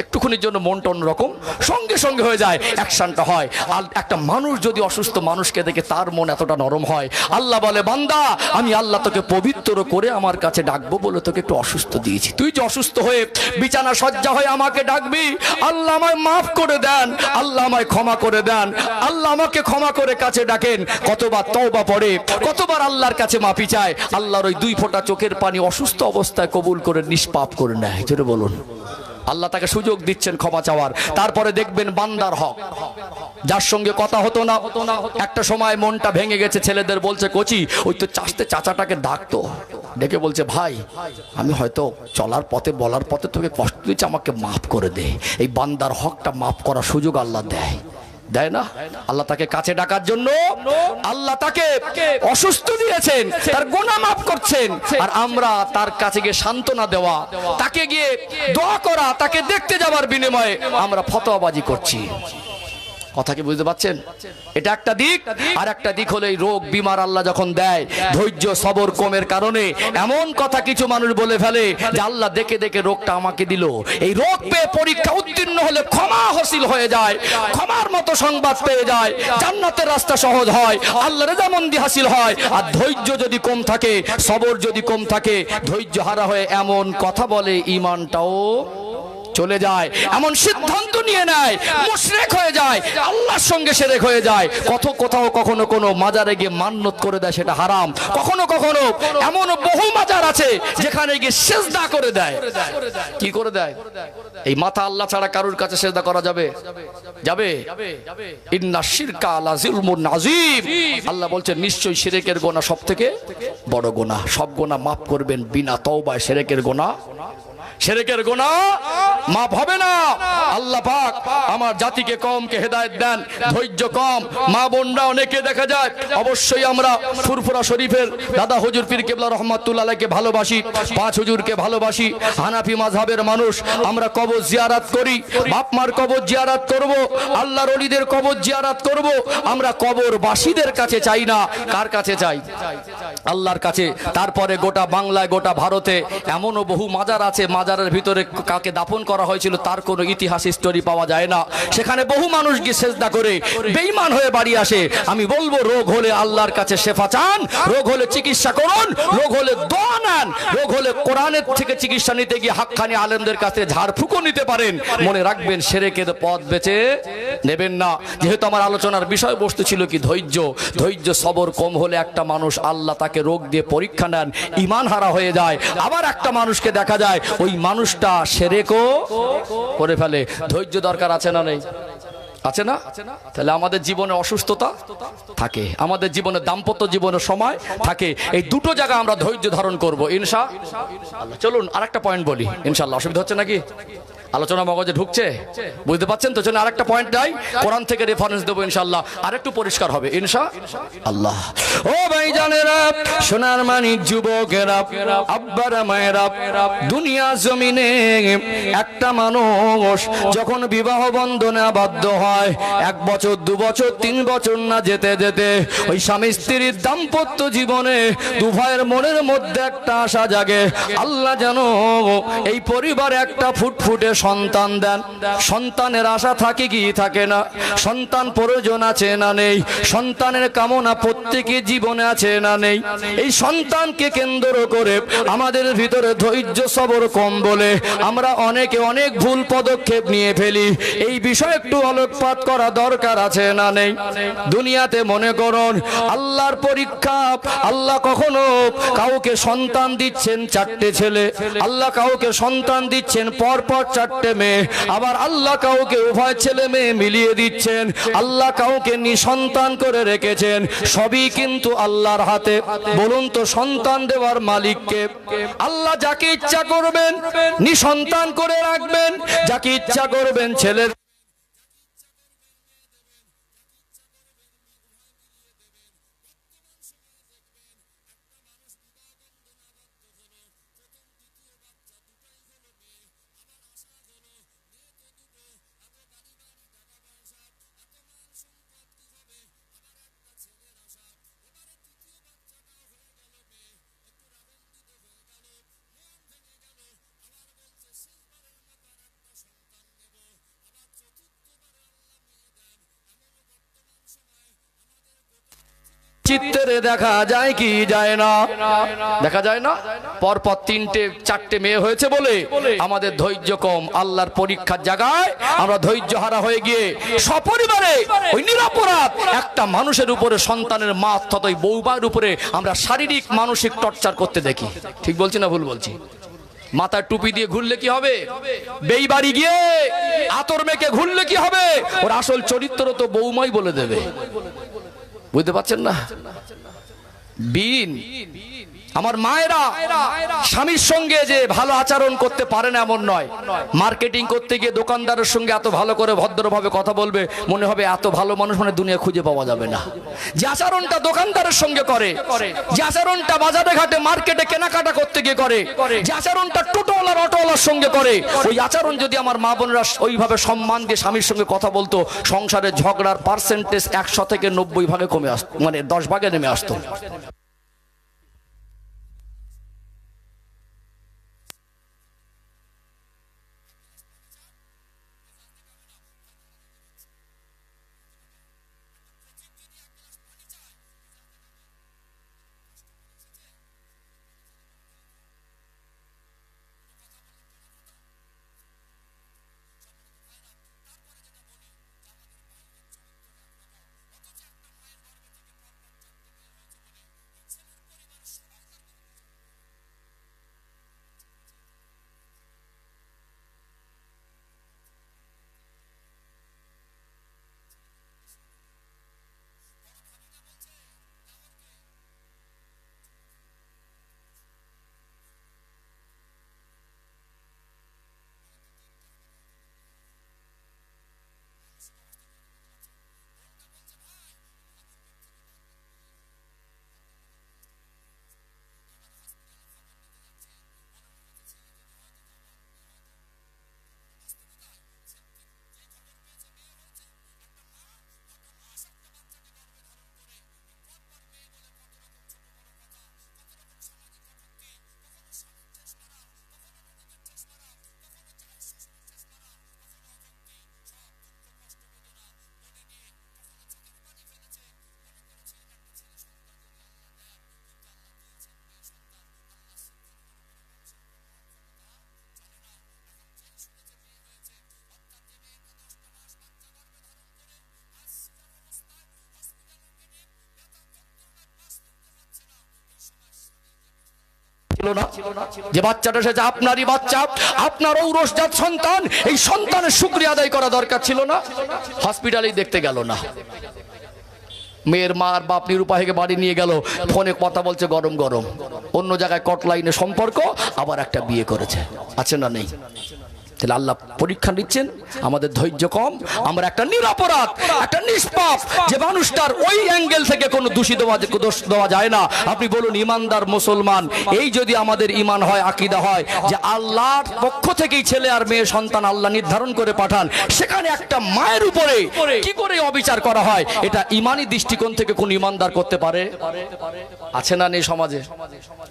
একটুখানির জন্য মনটা অন্যরকম, সঙ্গে সঙ্গে হয়ে যায়, অ্যাকশনটা হয়। আর একটা মানুষ যদি অসুস্থ মানুষকে দেখে তার মন এতটা নরম হয়, আল্লাহ বলে বান্দা আমি আল্লাহ তোকে পবিত্র করে আমার কাছে ডাকবো বলে তোকে একটু অসুস্থ দিয়েছি, তুই যে অসুস্থ হয়ে বিছানা সজ্জা হয়ে আমাকে ডাকবি, আল্লাহ আমায় মাফ করে দেন, আল্লাহ আমায় ক্ষমা করে দেন, আল্লাহ আমাকে ক্ষমা করে কাছে ডাকেন। কতবার তওবা পড়ে, কতবার আল্লাহর কাছে মাফি চায়, আল্লাহর ওই 2 ফোঁটা চোখের পানি অসুস্থ অবস্থায় কবুল করে নিষ্পাপ করে নেয়। জোরে বলুন, আল্লাহ তাকে সুযোগ দিচ্ছেন ক্ষমা চাওয়ার। তারপরে দেখবেন বান্দার হক, যার সঙ্গে কথা হতো না, একটা সময় মনটা ভেঙে গেছে, ছেলেদের বলছে কোচি ওই তো চাচাটাকে ডাকতো, ডেকে বলছে ভাই আমি হয়তো চলার পথে বলার পথে তোকে কষ্ট দিচ্ছি, আমাকে মাফ করে দে। এই বান্দার হকটা মাফ করার সুযোগ আল্লাহ দেয়, দেয় না? আল্লাহ তাকে কাছে ডাকার জন্য আল্লাহ তাকে অসুস্থ দিয়েছেন, তার গুনাহ মাফ করছেন, আর আমরা তার কাছে গিয়ে সান্ত্বনা দেওয়া, তাকে গিয়ে দোয়া করা, তাকে দেখতে যাওয়ার বিনিময়ে আমরা ফতোয়াবাজি করছি। কথা কি বুঝতে পাচ্ছেন? এটা একটা দিক। আর একটা দিক হলো এই রোগ বিমার আল্লাহ যখন দেয়, ধৈর্য সবর কমের কারণে এমন কথা কিছু মানুষ বলে ফেলে যে আল্লাহ দেখে দেখে রোগটা আমাকে দিল। এই রোগ পেয়ে পরীক্ষা উত্তীর্ণ হলে ক্ষমা হাসিল হয়ে যায়, ক্ষমার মতো সংবাদ পেয়ে যায়, জান্নাতের রাস্তা সহজ হয়, আল্লাহর রেজামন্দি হাসিল হয়। আর ধৈর্য যদি কম থাকে, সবর যদি কম থাকে, ধৈর্য হারা হয়ে এমন কথা বলে ঈমানটাও চলে যায়, এমন সিদ্ধান্ত নিয়ে নেয়, মুশরিক হয়ে যায়, আল্লাহর সঙ্গে শিরক হয়ে যায়। কোথাও কখনো কোনো মাজারে গিয়ে মান্নত করে দেয়, সেটা হারাম। কখনো কখনো এমন বহু মাজার আছে যেখানে গিয়ে সিজদা করে দেয়। কি করে দেয়? এই মাথা আল্লাহ ছাড়া কারোর কাছে সিজদা করা যাবে? যাবে? ইন্না শিরকা লাযুলমুন আযীম। আল্লাহ বলছেন নিশ্চয়ই শিরকের গুনাহ সবথেকে বড় গুনাহ। সব গুনাহ মাফ করবেন বিনা তওবায়, শিরকের গুনাহ মাফ হবে না। আল্লাহ পাক আমার জাতিকে কমকে হেদায়েত দেন। ধৈর্য কম মা বোনরা অনেকে দেখা যায়, অবশ্যই আমরা ফুরফুরা শরীফের দাদা হুজুর পীর কেবলা রহমাতুল্লাহ আলাইহিকে ভালোবাসি, 5 হুজুরকে ভালোবাসি, হানাফি মাযহাবের মানুষ, আমরা কবর জিয়ারত করি, বাপ মার কবর জিয়ারত করব, আল্লাহর ওলিদের কবর জিয়ারত করব। আমরা কবরবাসীদের কাছে চাই না, কার কাছে চাই? আল্লাহর কাছে। তারপরে গোটা বাংলায়, গোটা ভারতে এমনও বহু মাজার আছে, মাজারের ভিতরে কাকে দাফন করা হয়েছিল তার কোনো ইতিহাস স্টোরি পাওয়া যায় না। সেখানে বহু মানুষ গিয়ে সেজদা করে বেঈমান হয়ে বাড়ি আসে। আমি বলবো রোগ হলে আল্লাহর কাছে শেফা চান, রোগ হলে চিকিৎসা করুন, রোগ হলে দোয়া নেন, রোগ হলে কোরআনের থেকে চিকিৎসা নিতে গিয়ে হাক্কানি আলেমদের কাছে ঝাড়ফুঁকও নিতে পারেন। মনে রাখবেন শিরকের পথ বেছে নেবেন না। যেহেতু আমার আলোচনার বিষয়বস্তু ছিল কি ধৈর্য, ধৈর্য সবর কম হলে একটা মানুষ আল্লাহ তাকে রোগ দিয়ে পরীক্ষা নেন, ঈমান হারা হয়ে যায়। আবার একটা মানুষকে দেখা যায় ওই মানুষটা শিরকও করে ফেলে। ধৈর্য দরকার আছে না নেই? আছে না? তাহলে আমাদের জীবনে অসুস্থতা থাকে, আমাদের জীবনে দাম্পত্য জীবনের সময় থাকে, এই দুটো জায়গা আমরা ধৈর্য ধারণ করব ইনশাআল্লাহ। চলুন আরেকটা পয়েন্ট বলি, ইনশাআল্লাহ। অসুবিধা হচ্ছে নাকি? আলোচনা মগজে ঢুকছে? বুঝতে পাচ্ছেন তো? চলুন আরেকটা পয়েন্ট নাই, কোরআন থেকে রেফারেন্স দেবো ইনশাআল্লাহ, আরেকটু পরিষ্কার হবে ইনশাআল্লাহ। ও ভাই জানেরা, সোনার মানিক যুবকেরা, আব্বারা মায়েরা, দুনিয়া জমিনে একটা মানুষ যখন বিবাহ বন্ধনে আবদ্ধ হয়, 1 বছর 2 বছর 3 বছর না যেতে যেতে ওই স্বামী স্ত্রীর দাম্পত্য জীবনে উভয়ের মনের মধ্যে একটা আশা জাগে, আল্লাহ যেন এই পরিবারে একটা ফুটফুটে সন্তান দেন। সন্তানের আশা থাকে কি থাকে না? সন্তান প্রয়োজন আছে না নেই? সন্তানের কামনা প্রত্যেকের জীবনে আছে না নেই? এই সন্তানকে কেন্দ্র করে আমাদের ভিতরে ধৈর্য সবর কম বলে আমরা অনেকে অনেক ভুল পদক্ষেপ নিয়ে ফেলি। এই বিষয়ে একটু আলোকপাত করা দরকার আছে না নেই? দুনিয়াতে মনে করুন আল্লাহর পরীক্ষা, আল্লাহ কখনো কাউকে সন্তান দিচ্ছেন 4টে ছেলে, আল্লাহ কাউকে সন্তান দিচ্ছেন পরপর 4টে মেয়ে, আবার আল্লাহ কাউকে উভয় ছেলে মেয়ে মিলিয়ে দিচ্ছেন, আল্লাহ কাউকে নিঃসন্তান করে রেখেছেন। সবই কিন্তু আল্লাহর হাতে। বলুন তো সন্তান দেওয়ার মালিককে? আল্লাহ যাকে ইচ্ছা করবেন নিঃসন্তান করে রাখবেন, যাকে ইচ্ছা করবেন ছেলের চিত্রে দেখা যায় কি যায় না? দেখা যায় না? পরপর 3-4টে মেয়ে হয়েছে বলে আমাদের ধৈর্য কম। আল্লাহর পরীক্ষার জায়গায় আমরা ধৈর্য হারা হয়ে গিয়ে সপরিবারে ওই নিরপরাধ একটা মানুষের উপরে, সন্তানের মা অর্থাৎ ওই বউবার উপরে আমরা শারীরিক মানসিক টর্চার করতে দেখি। ঠিক বলছি না ভুল বলছি? মাথায় টুপি দিয়ে ঘুরলে কি হবে? বেই বাড়ি গিয়ে আতর মেখে ঘুরলে কি হবে? ওর আসল চরিত্র তো বৌমাই বলে দেবে। বুঝতে পারছেন না? বিন আমার মায়েরা স্বামীর সঙ্গে যে ভালো আচরণ করতে পারে না এমন নয়। মার্কেটিং করতে গিয়ে দোকানদারের সঙ্গে এত ভালো করে ভদ্রভাবে কথা বলবে, মনে হবে এত ভালো মানুষ মানে দুনিয়া খুঁজে পাওয়া যাবে না। যে আচরণটা দোকানদারের সঙ্গে করে, যে আচরণটা বাজারে ঘাটে মার্কেটে কেনাকাটা করতে গিয়ে করে, যে আচরণটা টোটোওয়ালার অটোওয়ালার সঙ্গে করে, ওই আচরণ যদি আমার মা বোনেরা ওইভাবে সম্মান দিয়ে স্বামীর সঙ্গে কথা বলতো, সংসারের ঝগড়ার পার্সেন্টেজ 100 থেকে 90 ভাগে কমে আসতো, মানে 10 ভাগে নেমে আসতো। যে বাচ্চাটা এসেছে আপনারই বাচ্চা, আপনার ঔরসজাত সন্তান, এই সন্তানের শুকরিয়া আদায় করা দরকার ছিল না? হসপিটালেই দেখতে গেল না, মেয়ের মা আর বাপ নিরুপায়কে বাড়ি নিয়ে গেল, ফোনে কথা বলছে গরম গরম, অন্য জায়গায় কট লাইনে সম্পর্ক, আবার একটা বিয়ে করেছে। আছে না নেই? তাহলে আল্লাহ পরীক্ষা নিচ্ছেন, আমাদের ধৈর্য কম। আমরা একটা নিরপরাধ, একটা নিষ্পাপ যে মানুষটার ওই অ্যাঙ্গেল থেকে কোনো দোষ দেওয়া যায় না। আপনি বলুন ইমানদার মুসলমান, এই যদি আমাদের ইমান হয়, আকীদা হয় যে আল্লাহর পক্ষ থেকেই ছেলে আর মেয়ে সন্তান আল্লাহ নির্ধারণ করে পাঠান, সেখানে একটা মায়ের উপরে কি করে অবিচার করা হয়, এটা ইমানি দৃষ্টিকোণ থেকে কোন ইমানদার করতে পারে? আছে না নেই সমাজে?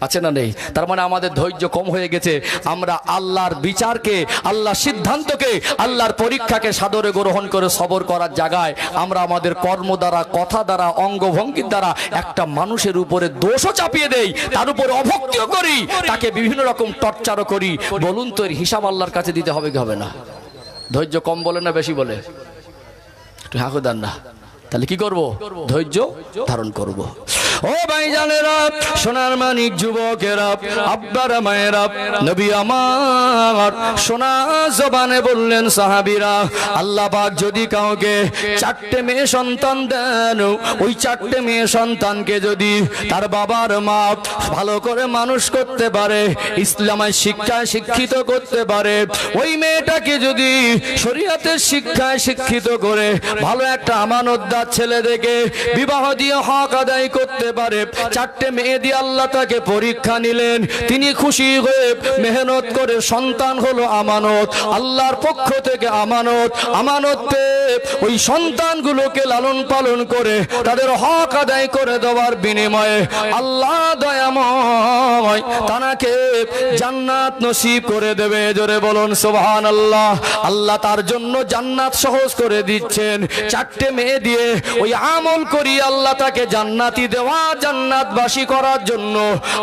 আছে না নেই? তার মানে আমাদের ধৈর্য কম হয়ে গেছে। আমরা আল্লাহর বিচারকে, আল্লাহর সিদ্ধান্তকে, আল্লাহর পরীক্ষাকে সাদরে গ্রহণ করে সবর করার জায়গায় আমরা আমাদের কর্ম দ্বারা, কথা দ্বারা, অঙ্গভঙ্গির দ্বারা একটা মানুষের উপরে দোষও চাপিয়ে দেই, তার উপরে অভক্তিও করি, তাকে বিভিন্ন রকম টর্চারও করি। বলুন তো এর হিসাব আল্লাহর কাছে দিতে হবে কি হবে না? ধৈর্য কম বলে না বেশি বলে? একটু হাঁকো দেন না। তাহলে কি করব? ধৈর্য ধারণ করব। ও ভাইজানেরা, সোনার মানিক যুবকেরা, আব্বারা মায়েরা, নবী আমার সোনা জবানে বললেন সাহাবীরা, আল্লাহ পাক যদি কাউকে 4টে মেয়ে সন্তান দেন, ওই 4টে মেয়ে সন্তানকে যদি তার বাবার মা ভালো করে মানুষ করতে পারে, ইসলামের শিক্ষায় শিক্ষিত করতে পারে, ওই মেয়েটাকে যদি শরীয়তের শিক্ষায় শিক্ষিত করে ভালো একটা আমানতদার ছেলে দেখে বিবাহ দিয়ে হক আদায় করতে করতে পারে। চারটে মেয়ে দিয়ে আল্লাহ তাকে পরীক্ষা নিলেন। তিনি খুশি হয়ে মেহনত করে সন্তান হলো আমানত, আল্লাহর পক্ষ থেকে আমানত। আমানত পেয়ে ওই সন্তানগুলোকে লালন পালন করে তাদের হক আদায় করে দেওয়ার বিনিময়ে আল্লাহ দয়াময় তাকে জান্নাত নসিব করে দেবে। জোরে বলুন সুবহানাল্লাহ। আল্লাহ তার জন্য জান্নাত সহজ করে দিচ্ছেন। চারটে মেয়ে দিয়ে ওই আমল করি আল্লাহ তাকে জান্নাতি দেওয়া, জান্নাতবাসী করার জন্য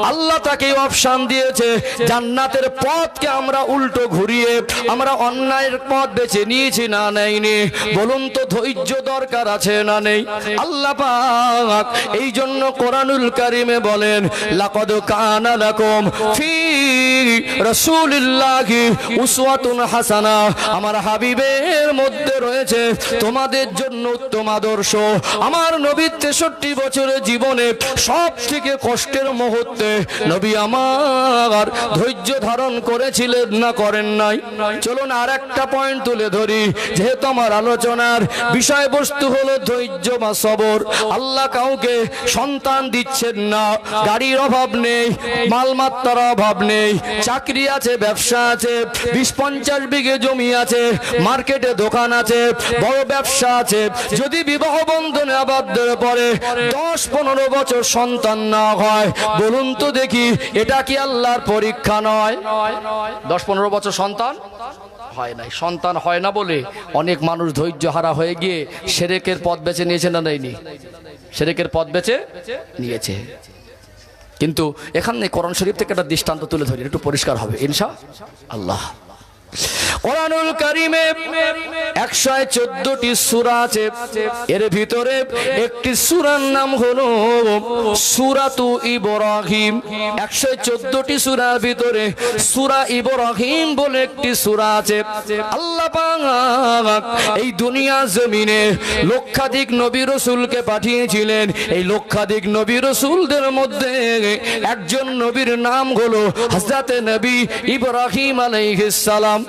আল্লাহ তাকে অপশন দিয়েছে। জান্নাতের পথকে আমরা উল্টো ঘুরিয়ে আমরা অন্যায়ের পথ বেছে নিয়েছি না নেইনি? বলুন তো ধৈর্য দরকার আছে না নেই? আল্লাহ পাক এই জন্য কোরআনুল কারিমে বলেন, লাকাদ কানা লাকুম ফি রাসূলিল্লাহি উসওয়াতুন হাসানা। আমার হাবিবের মধ্যে রয়েছে তোমাদের জন্য উত্তম আদর্শ। আমার নবী 63 বছরের জীবনে সব থেকে কষ্টের মুহূর্তে নবী আমার ধৈর্য ধারণ করেছিলেন না করেন নাই? চলুন আর একটা পয়েন্ট তুলে ধরি, যেহেতু আমার আলোচনার বিষয়বস্তু হলো ধৈর্য বা সবর। আল্লাহ কাউকে সন্তান দিচ্ছেন না, গাড়ির অভাব নেই, মালমাত্রার অভাব নেই, চাকরি আছে, ব্যবসা আছে, 20-50 বিঘে জমি আছে, মার্কেটে দোকান আছে, বড় ব্যবসা আছে। যদি বিবাহ বন্ধনে আবদ্ধ পড়ে 10-15 বছর সন্তান না হয়, বলুন তো দেখি এটা কি আল্লাহর পরীক্ষা নয়? 10-15 বছর সন্তান হয় নাই। সন্তান হয় না বলে অনেক মানুষ ধৈর্য হারা হয়ে গিয়ে শিরকের পথ বেছে নিয়েছে না নেয়নি? শিরকের পথ বেছে নিয়েছে। কিন্তু এখানে কোরআন শরীফ থেকে একটা দৃষ্টান্ত তুলে ধরি, একটু পরিষ্কার হবে ইনশাআল্লাহ। কোরআনুল কারিমে 114টি সূরা আছে। এর ভিতরে একটি সূরার নাম হলো সূরাতু ইব্রাহিম। 114টি সূরার ভিতরে সূরা ইব্রাহিম বলে একটি সূরা আছে। আল্লাহ পাক এই দুনিয়া জমিনে লক্ষাধিক নবী রাসূলকে পাঠিয়েছিলেন। এই লক্ষাধিক নবী রাসূলদের মধ্যে একজন নবীর নাম হলো হযরত নবী ইব্রাহিম আলাইহিস সালাম।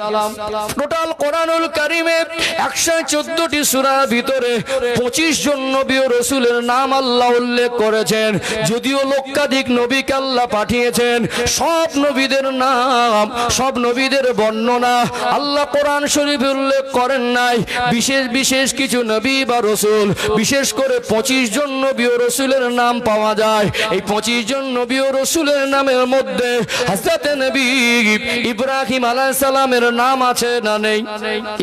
টোটাল কোরআনুল কারিমে 114টি সূরার ভিতরে 25 জন নবী ও রাসূলের নাম আল্লাহ উল্লেখ করেছেন। যদিও লক্ষাধিক নবীকে আল্লাহ পাঠিয়েছেন, সব নবীদের নাম, সব নবীদের বর্ণনা আল্লাহ কোরআন শরীফে উল্লেখ করেন নাই। বিশেষ বিশেষ কিছু নবী বা রাসূল, বিশেষ করে 25 জন নবী ও রাসূলের নাম পাওয়া যায়। এই 25 জন নবী ও রাসূলের নামের মধ্যে হযরত নবী ইব্রাহিম আলাইহিস সালামের নাম আছে না নেই?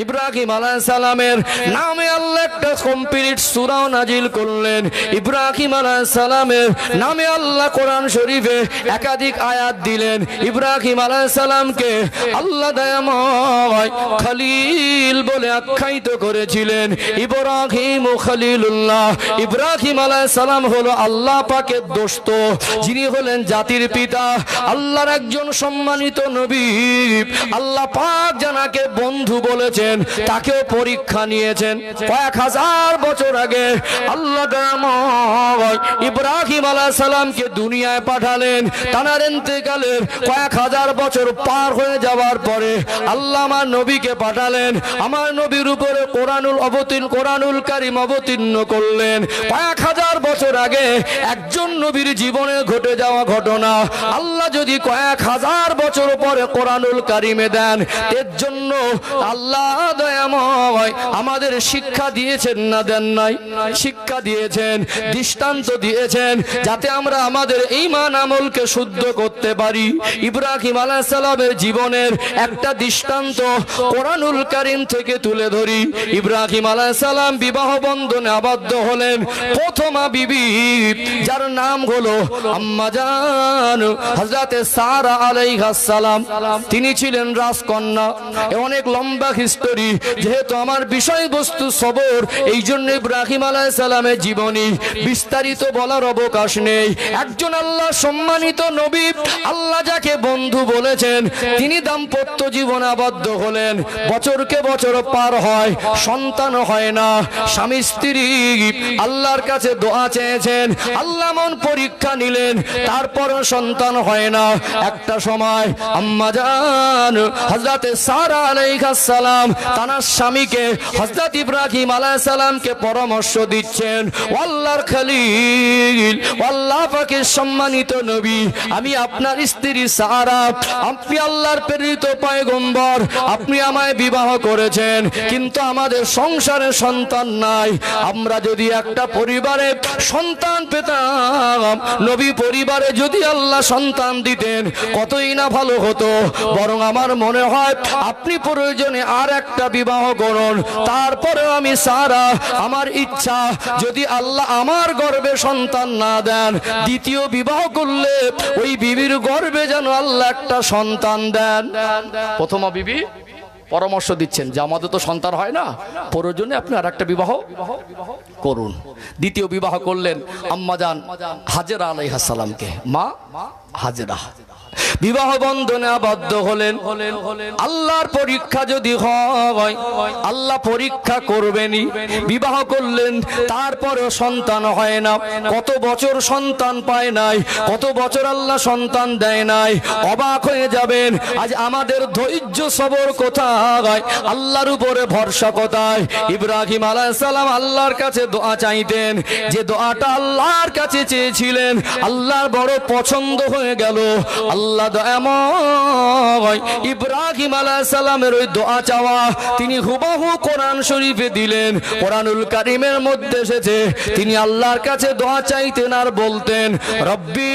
ইব্রাহিম আলাইহিস সালামের নামে আল্লাহ একটা কমপ্লিট সূরা নাজিল করলেন। ইব্রাহিম আলাইহিস সালামের নামে আল্লাহ কোরআন শরীফে একাধিক আয়াত দিলেন। ইব্রাহিম আলাইহিস সালামকে আল্লাহ দয়াময় খলিল বলে আখ্যায়িত করেছিলেন। ইব্রাহিম ও খলিলুল্লাহ। ইব্রাহিম আলাইহিস সালাম হলো আল্লাহ পাকের দোস্ত, যিনি হলেন জাতির পিতা, আল্লাহর একজন সম্মানিত নবী। আল্লাহ পাক জানাকে বন্ধু বলেছেন, তাকেও পরীক্ষা নিয়েছেন। কয়েক হাজার বছর আগে আল্লাহ ইব্রাহিম আলাইহিস সালামকে দুনিয়ায় পাঠালেন। তার ইন্তেকালের কয়েক হাজার বছর পার হয়ে যাওয়ার পরে আল্লাহ আমার নবীকে পাঠালেন। আমার নবীর উপরে কোরআনুল কারীম অবতীর্ণ করলেন। কয়েক হাজার বছর আগে একজন নবীর জীবনে ঘটে যাওয়া ঘটনা আল্লাহ যদি কয়েক হাজার বছর পরে কোরআনুল কারীমে দেন, এর জন্য আল্লাহ দয়াময় আমাদের শিক্ষা দিয়েছেন না দেন নাই? শিক্ষা দিয়েছেন, দৃষ্টান্ত দিয়েছেন, যাতে আমরা আমাদের ঈমান আমলকে শুদ্ধ করতে পারি। ইব্রাহিম আলাইহিস সালামের জীবনের একটা দৃষ্টান্ত কোরআনুল কারীম থেকে তুলে ধরি। ইব্রাহিম আলাইহিস সালাম বিবাহ বন্ধনে আবদ্ধ হলেন। প্রথমা বিবি, যার নাম হলো আম্মা জান হযরত সারা আলাইহিস সালাম, তিনি ছিলেন রাজকন্যা। অনেক লম্বা হিস্টোরি, যেহেতু আমার বিষয়বস্তু সবর, এই জন্য ইব্রাহিম আলাইহিস সালামের জীবনী বিস্তারিত বলার অবকাশ নেই। একজন আল্লাহ সম্মানিত নবী, আল্লাহ যাকে বন্ধু বলেছেন, তিনি দাম্পত্য জীবনে আবদ্ধ হলেন। বছরকে বছর পার হয়, সন্তান হয় না। স্বামী স্ত্রী আল্লাহর কাছে দোয়া চেয়েছেন, আল্লাহ মন পরীক্ষা নিলেন, তারপরও সন্তান হয় না। একটা সময় আম্মা জান হযরত হযরতে সারা আলাইহিস সালাম তার স্বামীকে হযরত ইব্রাহিম আলাইহিস সালামকে পরামর্শ দিচ্ছেন, আল্লাহর খলিল, আল্লাহ পাকের সম্মানিত নবী, আমি আপনার স্ত্রী সারা, আপনি আল্লাহর প্রেরিত পয়গম্বর, আপনি আমায় বিবাহ করেছেন, কিন্তু আমাদের সংসারে সন্তান নাই। আমরা যদি একটা পরিবারে সন্তান পেতাম, নবী পরিবারে যদি আল্লাহ সন্তান দিতেন, কতই না ভালো হতো। বরং আমার মনে হয় আপনি প্রয়োজনে আর একটা বিবাহ করুন, তারপরে আমি সারা, আমার ইচ্ছা যদি আল্লাহ আমার গর্ভে সন্তান না দেন, দ্বিতীয় বিবাহ করলে ওই বিবির গর্ভে যেন আল্লাহ একটা সন্তান দেন। প্রথম বিবি পরামর্শ দিচ্ছেন যে আমাদের তো সন্তান হয় না, প্রয়োজনে আপনি আর একটা বিবাহ করুন। দ্বিতীয় বিবাহ করলেন আম্মাজান হাজেরা আলাইহিস সালামকে, মা হাজেরা। বিবাহ বন্ধনে আবদ্ধ হলেন। আল্লাহর পরীক্ষা যদি হয়, আল্লাহ পরীক্ষা করবেনই। বিবাহ করলেন, তারপরেও সন্তান হয় না। কত বছর সন্তান পায় নাই, কত বছর আল্লাহ সন্তান দেয় নাই। অবাক হয়ে যাবেন, আজ আমাদের ধৈর্য সবর কোথায়, আল্লাহর উপরে ভরসা কোথায়। ইব্রাহিম আলাইহিস সালাম আল্লাহর কাছে দোয়া চাইতেন, যে দোয়াটা আল্লাহর কাছে চেয়েছিলেন, আল্লাহর বড় পছন্দ হয়ে গেল। আল্লাহ দয়াময় ইব্রাহিম আলাইহিস সালামের ওই দোয়া চাওয়া তিনি হুবহু কোরআন শরীফে দিলেন। কোরআনুল কারীমের মধ্যে এসেছে, তিনি আল্লাহর কাছে দোয়া চাইতেন আর বলতেন, রব্বি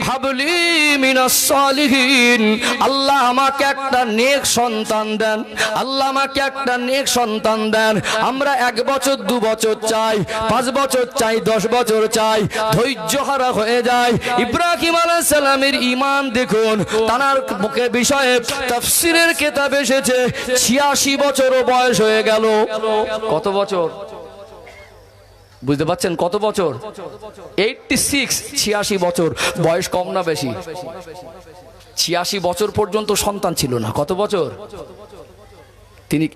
হাবলি মিনাস সালিহিন, আল্লাহ আমাকে একটা নেক সন্তান দেন, আল্লাহ আমাকে একটা নেক সন্তান দেন। আমরা 1 বছর 2 বছর চাই, 5 বছর চাই, 10 বছর চাই, ধৈর্য হারা হয়ে যায়। ইব্রাহিম আলাইহিস সালামের ঈমান দেখুন, তার মুখে বিষয়ে তাফসীরের কিতাব এসেছে 86 বছরও বয়স হয়ে গেল। কত বছর বুঝতে পাচ্ছেন? কত বছর? 86, 86 বছর। বয়স কম না বেশি? 86 বছর পর্যন্ত সন্তান ছিল না। কত বছর? তিনি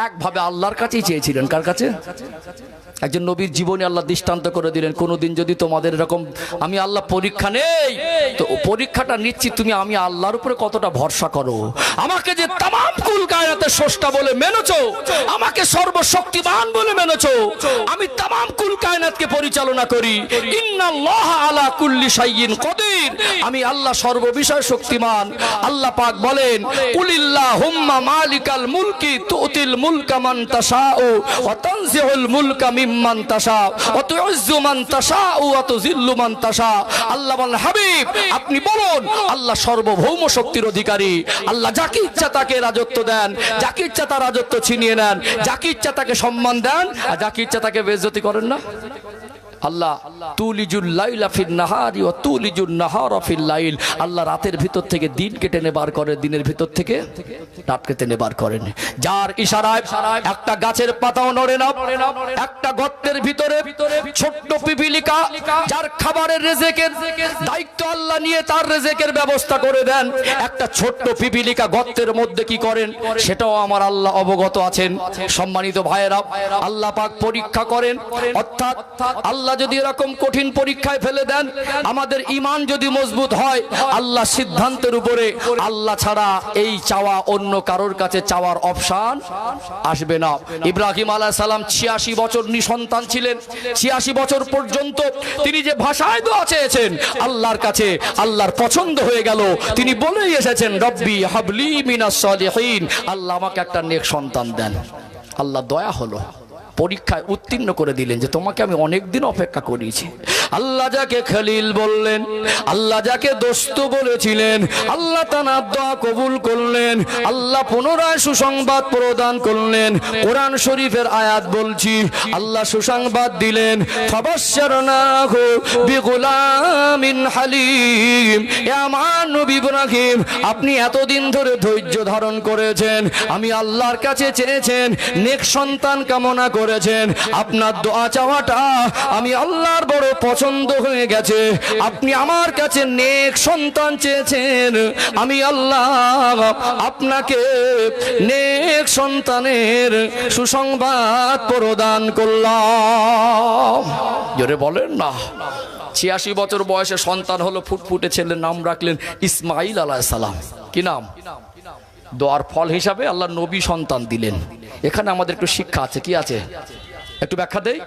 একভাবে আল্লাহর কাছেই চেয়েছিলেন। কার কাছে? একজন নবীর জীবনে আল্লাহ দৃষ্টান্ত করে দিলেন, কোনদিন যদি তোমাদের এরকম আমি আল্লাহ পরীক্ষা নেই, তো পরীক্ষাটা নিচ্ছি তুমি আমি আল্লাহর উপরে কতটা ভরসা করো। আমাকে যে তামাম কুল কায়নাতের স্রষ্টা বলে মেনেছো, আমাকে সর্বশক্তিমান বলে মেনেছো, আমি তামাম কুল কায়নাতকে পরিচালনা করি। ইন্নাল্লাহা আলা কুল্লি শাইইন কদির, আমি আল্লাহ সর্ববিষয়ে শক্তিমান। আল্লাহ পাক বলেন, কুলিল্লাহুম্মা মালিকাল মুলকি তুতিল মুলকা মান তাশাউ ওয়া তানজিউল মুলকা মিম্মান তাশাউ ওয়া তুইজ্জু মান তাশাউ ওয়া তুযিল্লু মান তাশাউ। আল্লাহ বলেন, হাবিব আপনি বলুন, আল্লাহ সর্বভৌম শক্তির অধিকারী। আল্লাহ যাকে ইচ্ছা তাকে রাজত্ব দেন, যাকে ইচ্ছা তার রাজত্ব ছিনিয়ে নেন, যাকে ইচ্ছা তাকে সম্মান দেন, আর যাকে ইচ্ছা তাকে বেইজ্জতি করেন না। আল্লাহ তুলিজুল লাইলা ফিন নাহারি ওয়া তুলিজুন নাহারা ফিল লাইল, আল্লাহ রাতের ভিতর থেকে দিন কেটে বার করে, দিনের ভিতর থেকে রাত কেটে বার করেন। যার ইশারায় একটা গাছের পাতাও নড়ে না, একটা গর্তের ভিতরে ছোট্ট পিপিলিকা, যার খাবারের রিজিকের দায়িত্ব আল্লাহ নিয়ে তার রিজিকের ব্যবস্থা করে দেন, একটা ছোট্ট পিপিলিকা গর্তের মধ্যে কি করেন সেটাও আমার আল্লাহ অবগত আছেন। সম্মানিত ভাইয়েরা, আল্লাহ পাক পরীক্ষা করেন, অর্থাৎ আল্লাহ যদি এরকম কঠিন পরীক্ষায় ফেলে দেন, আমাদের ঈমান যদি মজবুত হয়, আল্লাহ সিদ্ধান্তের উপরে, আল্লাহ ছাড়া এই চাওয়া অন্য কারোর কাছে চাওয়ার অপশন আসবে না। ইব্রাহিম আলাইহিস সালাম 86 বছর নিঃসন্তান ছিলেন। 86 বছর পর্যন্ত তিনি যে ভাষায় দোয়া চেয়েছেন আল্লাহর কাছে, আল্লাহর পছন্দ হয়ে গেল। তিনি বলেই এসেছেন, রব্বি হাবলি মিনাস সালিহিন, আল্লাহ আমাকে একটা নেক সন্তান দেন। আল্লাহ দয়া হলো, পরীক্ষায় উত্তীর্ণ করে দিলেন, যে তোমাকে আমি অনেক দিন অপেক্ষা করিয়েছি। আল্লাহ যাকে খলিল বললেন, আল্লাহ যাকে দোস্ত বলেছিলেন, আল্লাহ তার দোয়া কবুল করলেন। আল্লাহ পুনরায় সুসংবাদ প্রদান করলেন। কোরআন শরীফের আয়াত বলছি, আল্লাহ সুসংবাদ দিলেন, ফাবাশশারনাহু বিগুলামিন হালিম। এ আমার নবী ইব্রাহিম, আপনি এতদিন ধরে ধৈর্য ধারণ করেছেন, আমি আল্লাহর কাছে চেয়েছেন, নেক সন্তান কামনা করেছেন, আপনার দোয়া চাওয়াটা আমি আল্লাহর বড় পছন্দ হয়ে গেছে। আপনি আমার কাছে নেক সন্তান চেয়েছেন, আমি আল্লাহ আপনাকে নেক সন্তানের সুসংবাদ প্রদান করলাম। জোরে বলেন না। 86 বছর বয়সে সন্তান হলো, ফুটফুটে ছেলের নাম রাখলেন ইসমাঈল আলাইহিস সালাম। কি নাম? দোয়ার ফল হিসাবে আল্লাহ নবী সন্তান দিলেন। এখানে আমাদের একটু শিক্ষা আছে, কি আছে একটু ব্যাখ্যা দেই।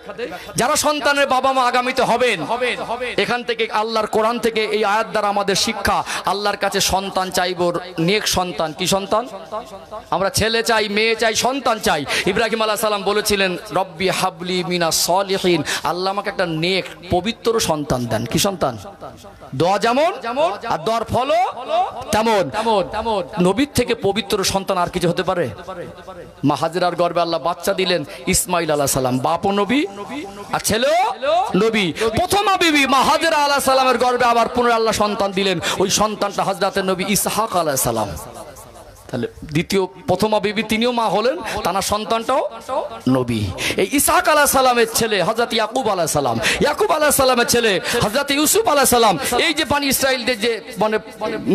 যারা সন্তানের বাবা মা আগামীতে হবেন, এখান থেকে আল্লাহর কোরআন থেকে এই আয়াত দ্বারা আমাদের শিক্ষা, আল্লাহর কাছে সন্তান চাইব, নেক সন্তান। কি সন্তান? আমরা ছেলে চাই, মেয়ে চাই, সন্তান চাই। ইব্রাহিম আলাইহিস সালাম বলেছিলেন, রব্বি হাবলি মিনাস সলিহিন, আল্লাহ আমাকে একটা নেক পবিত্র সন্তান দেন। কি সন্তান? দোয়া যেমন আর দোয়ার ফলও তেমন। নবীর থেকে পবিত্র সন্তান আর কিছু হতে পারে? মা হাজেরার গর্ভে আল্লাহ বাচ্চা দিলেন ইসমাইল আলাইহিস সালাম, বাপও নবী আর ছেলেও নবী। প্রথমা বিবি মা হাজেরা আলাইহিস সালামের গর্ভে আবার পুনরায় আল্লাহ সন্তান দিলেন, ওই সন্তানটা হযরতের নবী ইসহাক আলাইহিস সালাম। তাহলে দ্বিতীয় প্রথমা বিবি তিনিও মা হলেন, তার সন্তানটাও নবী। এই ইসহাক আলাইহিস সালামের ছেলে হযরত ইয়াকুব আলাইহিস সালাম, ইয়াকুব আলাইহিস সালামের ছেলে হযরত ইউসুফ আলাইহিস সালাম। এই যে বানি ইসরাইলদের যে মানে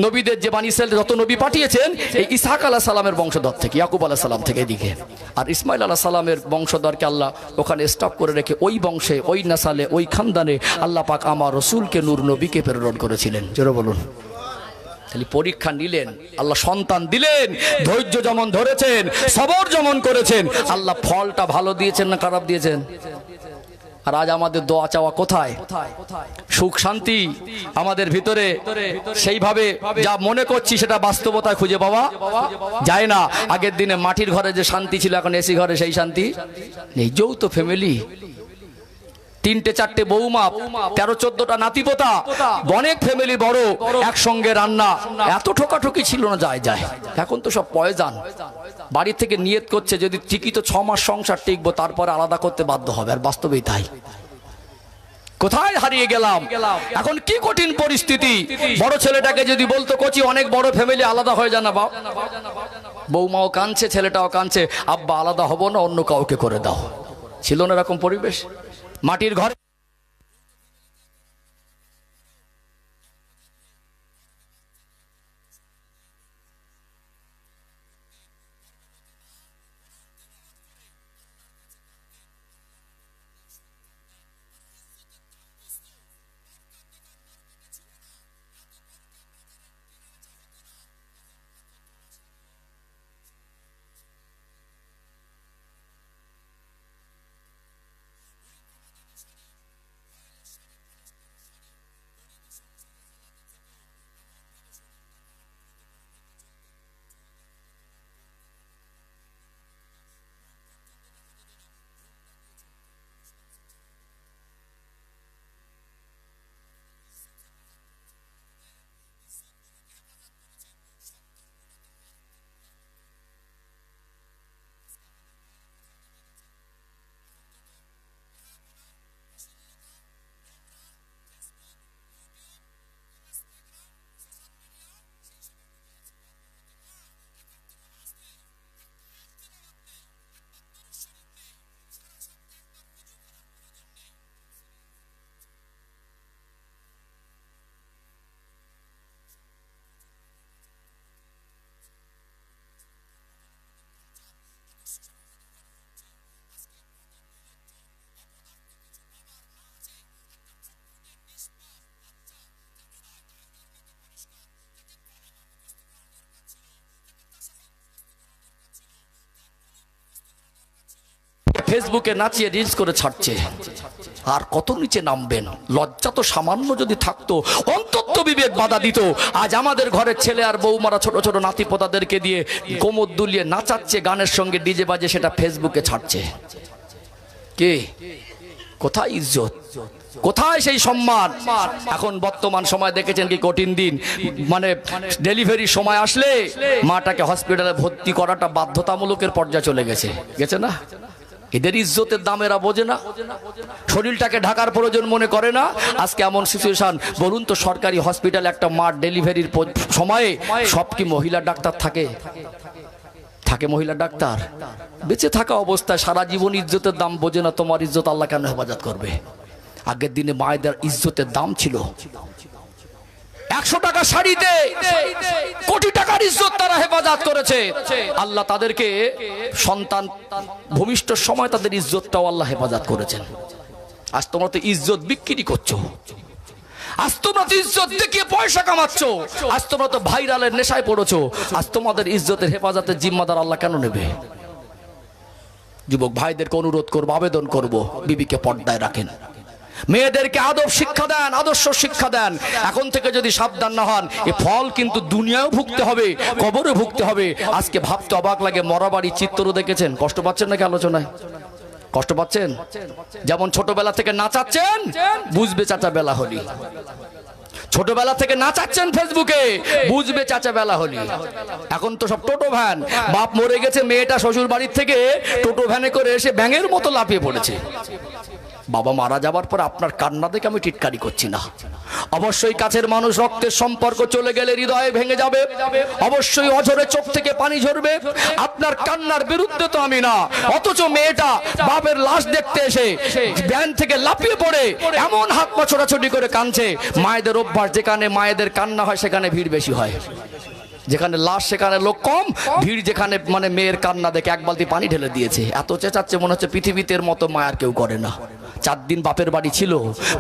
নবীদের যে বানি ইসরাইল যত নবী পাঠিয়েছেন, এই ইসহাক আলাইহিস সালামের বংশধর থেকে, ইয়াকুব আলাইহিস সালাম থেকে এদিকে। আর ইসমাইল আলাইহিস সালামের বংশধরকে আল্লাহ ওখানে স্টপ করে রেখে ওই বংশে, ওই নাসালে, ওই খানদানে আল্লাহ পাক আমার রাসূলকে নূর নবীকে প্রেরণ করেছিলেন। জোরে বলুন। তাহলে পরীক্ষা নিলেন, আল্লাহ সন্তান দিলেন, ধৈর্য যেমন ধরেছেন, সবর যেমন করেছেন, আল্লাহ ফলটা ভালো দিয়েছেন না খারাপ দিয়েছেন? আর আজ আমাদের দোয়া চাওয়া কোথায়? সুখ শান্তি আমাদের ভিতরে সেইভাবে যা মনে করছি সেটা বাস্তবতায় খুঁজে পাওয়া যায় না। আগের দিনে মাটির ঘরে যে শান্তি ছিল, এখন এসি ঘরে সেই শান্তি নেই। যৌথ ফ্যামিলি, 3টে 4টে বৌমা, 13-14টা নাতিপোতা, অনেক ফ্যামিলি বড়, একসঙ্গে রান্না, এত ঠোকাঠুকি ছিল না। যায় এখন তো সব পয়জান। বাড়ি থেকে নিয়ত করছে যদি ঠিকই তো 6 মাস সংসার টিকবো, তারপরে আলাদা করতে বাধ্য হবে। আর বাস্তবেই তাই। কোথায় হারিয়ে গেলাম? এখন কি কঠিন পরিস্থিতি। বড় ছেলেটাকে যদি বলতো কোচি অনেক বড় ফ্যামিলি, আলাদা হয়ে যান না, বৌমাও কাঁদছে, ছেলেটাও কাঁদছে, আব্বা আলাদা হবো না, অন্য কাউকে করে দাও। ছিল না এরকম পরিবেশ? মাটির ঘরে ফেসবুকে নাচিয়ে রিলস করে ছাড়ছে। আর কত নিচে নামবেন? লজ্জা তো সামান্য যদি থাকতো, অন্তত বিবেক বাধা দিত। আজ আমাদের ঘরের ছেলে আর বৌমারা ছোট ছোট নাতিপোতাদেরকে দিয়ে কোমর দুলিয়ে নাচাচ্ছে গানের সঙ্গে, ডিজে বাজে, সেটা ফেসবুকে ছাড়ছে। কে? কোথায় ইজ্জত? কোথায় সেই সম্মান? এখন বর্তমান সময় দেখেছেন কি কঠিন দিন। মানে ডেলিভারির সময় আসলে মাটাকে হসপিটালে ভর্তি করাটা বাধ্যতামূলকের পর্যায়ে চলে গেছে না? এদের ইজ্জতের দাম এরা বোঝে না, শরীরটাকে ঢাকার প্রয়োজন মনে করে না। আজকে এমন সিচুয়েশন, বলুন তো সরকারি হসপিটালে একটা মার ডেলিভারির সময়ে সব কি মহিলা ডাক্তার থাকে? মহিলা ডাক্তার? বেঁচে থাকা অবস্থায় সারা জীবন ইজ্জতের দাম বোঝে না। তোমার ইজ্জত আল্লাহ কেন হেফাজত করবে? আগের দিনে মায়েদের ইজ্জতের দাম ছিল 100 টাকা শাড়িতে কোটি টাকার ইজ্জত তারা হেফাজত করেছে। আল্লাহ তাদেরকে সন্তান ভূমিষ্ঠর সময় তাদের ইজ্জতটাও আল্লাহ হেফাজত করেছেন। আজ তোমরা তো ইজ্জত বিক্রি করছো। আজ তোমরা তো ইজ্জত দেখিয়ে পয়সা কামাচ্ছ, আজ তোমরা তো ভাইরালের নেশায় পড়েছো, আজ তোমাদের ইজ্জতের হেফাজতের জিম্মাদার আল্লাহ কেন নেবে? যুবক ভাইদেরকে অনুরোধ করবো, আবেদন করব, বিবিকে পর্দায় রাখেন, মেয়েদেরকে আদব শিক্ষা দেন, আদর্শ শিক্ষা দেন। এখন থেকে যদি সাবধান না হন, এ ফল কিন্তু দুনিয়াও ভুগতে হবে, কবরে ভুগতে হবে। আজকে ভাবতে অবাক লাগে, মরাবাড়ি চিত্র দেখেছেন? কষ্ট পাচ্ছেন নাকি আলোচনায়? কষ্ট পাচ্ছেন? যেমন ছোটবেলা থেকে নাচাচ্ছেন, বুঝবে চাচা বেলা হলি। ছোটবেলা থেকে নাচাচ্ছেন ফেসবুকে, বুঝবে চাচা বেলা হলি। এখন তো সব টোটো ভ্যান। বাপ মরে গেছে, মেয়েটা শ্বশুর বাড়ির থেকে টোটো ভ্যানে করে এসে ব্যাঙের মতো লাফিয়ে পড়েছে। বাবা মারা যাবার পর আপনার কান্না দেখে আমি টিটকারি করছি না। অবশ্যই কাছের মানুষ, রক্তের সম্পর্ক চলে গেলে হৃদয়ে ভেঙে যাবে, অবশ্যই অঝরে চোখ থেকে পানি ঝরবে। আপনার কান্নার বিরুদ্ধে তো আমি না। অথচ মেয়েটা বাপের লাশ দেখতে এসে ভ্যান থেকে লাফিয়ে পড়ে এমন হাত পা ছোটাছুটি করে কাঁদছে। মায়েদের অভ্যাস, যেখানে মায়েদের কান্না হয় সেখানে ভিড় বেশি হয়, যেখানে লাশ সেখানে লোক কম, ভিড় যেখানে মানে মেয়ের কান্না দেখে এক বালতি পানি ঢেলে দিয়েছে। এত চেঁচাচ্ছে মনে হচ্ছে পৃথিবীতে এর মতো মায়ার কেউ করে না। 4 দিন বাপের বাড়ি ছিল,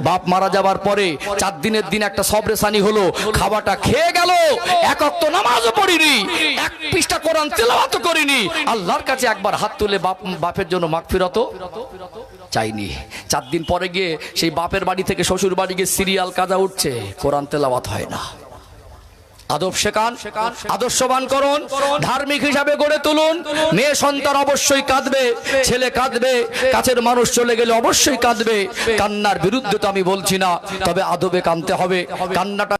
বাপ মারা যাবার পরে 4 দিনের দিন একটা সবরেসানি হলো, খাবারটা খেয়ে গেল, এক ওয়াক্ত নামাজও পড়িনি, এক পৃষ্ঠা কোরআন তেলাওয়াতও করিনি, আল্লাহর কাছে একবার হাত তুলে বাপের জন্য মাগফিরাত চাইনি। 4 দিন পরে গিয়ে সেই বাপের বাড়ি থেকে শ্বশুর বাড়ি গিয়ে সিরিয়াল কাজা উঠছে, কোরআন তেলাওয়াত হয় না। আদব শেখান, আদর্শবান করুন, ধার্মিক হিসাবে গড়ে তুলুন। মেয়ে সন্তান অবশ্যই কাঁদবে, ছেলে কাঁদবে, কাছের মানুষ চলে গেলে অবশ্যই কাঁদবে। কান্নার বিরুদ্ধে তো আমি বলছি না, তবে আদবে কাঁদতে হবে। কান্নাটা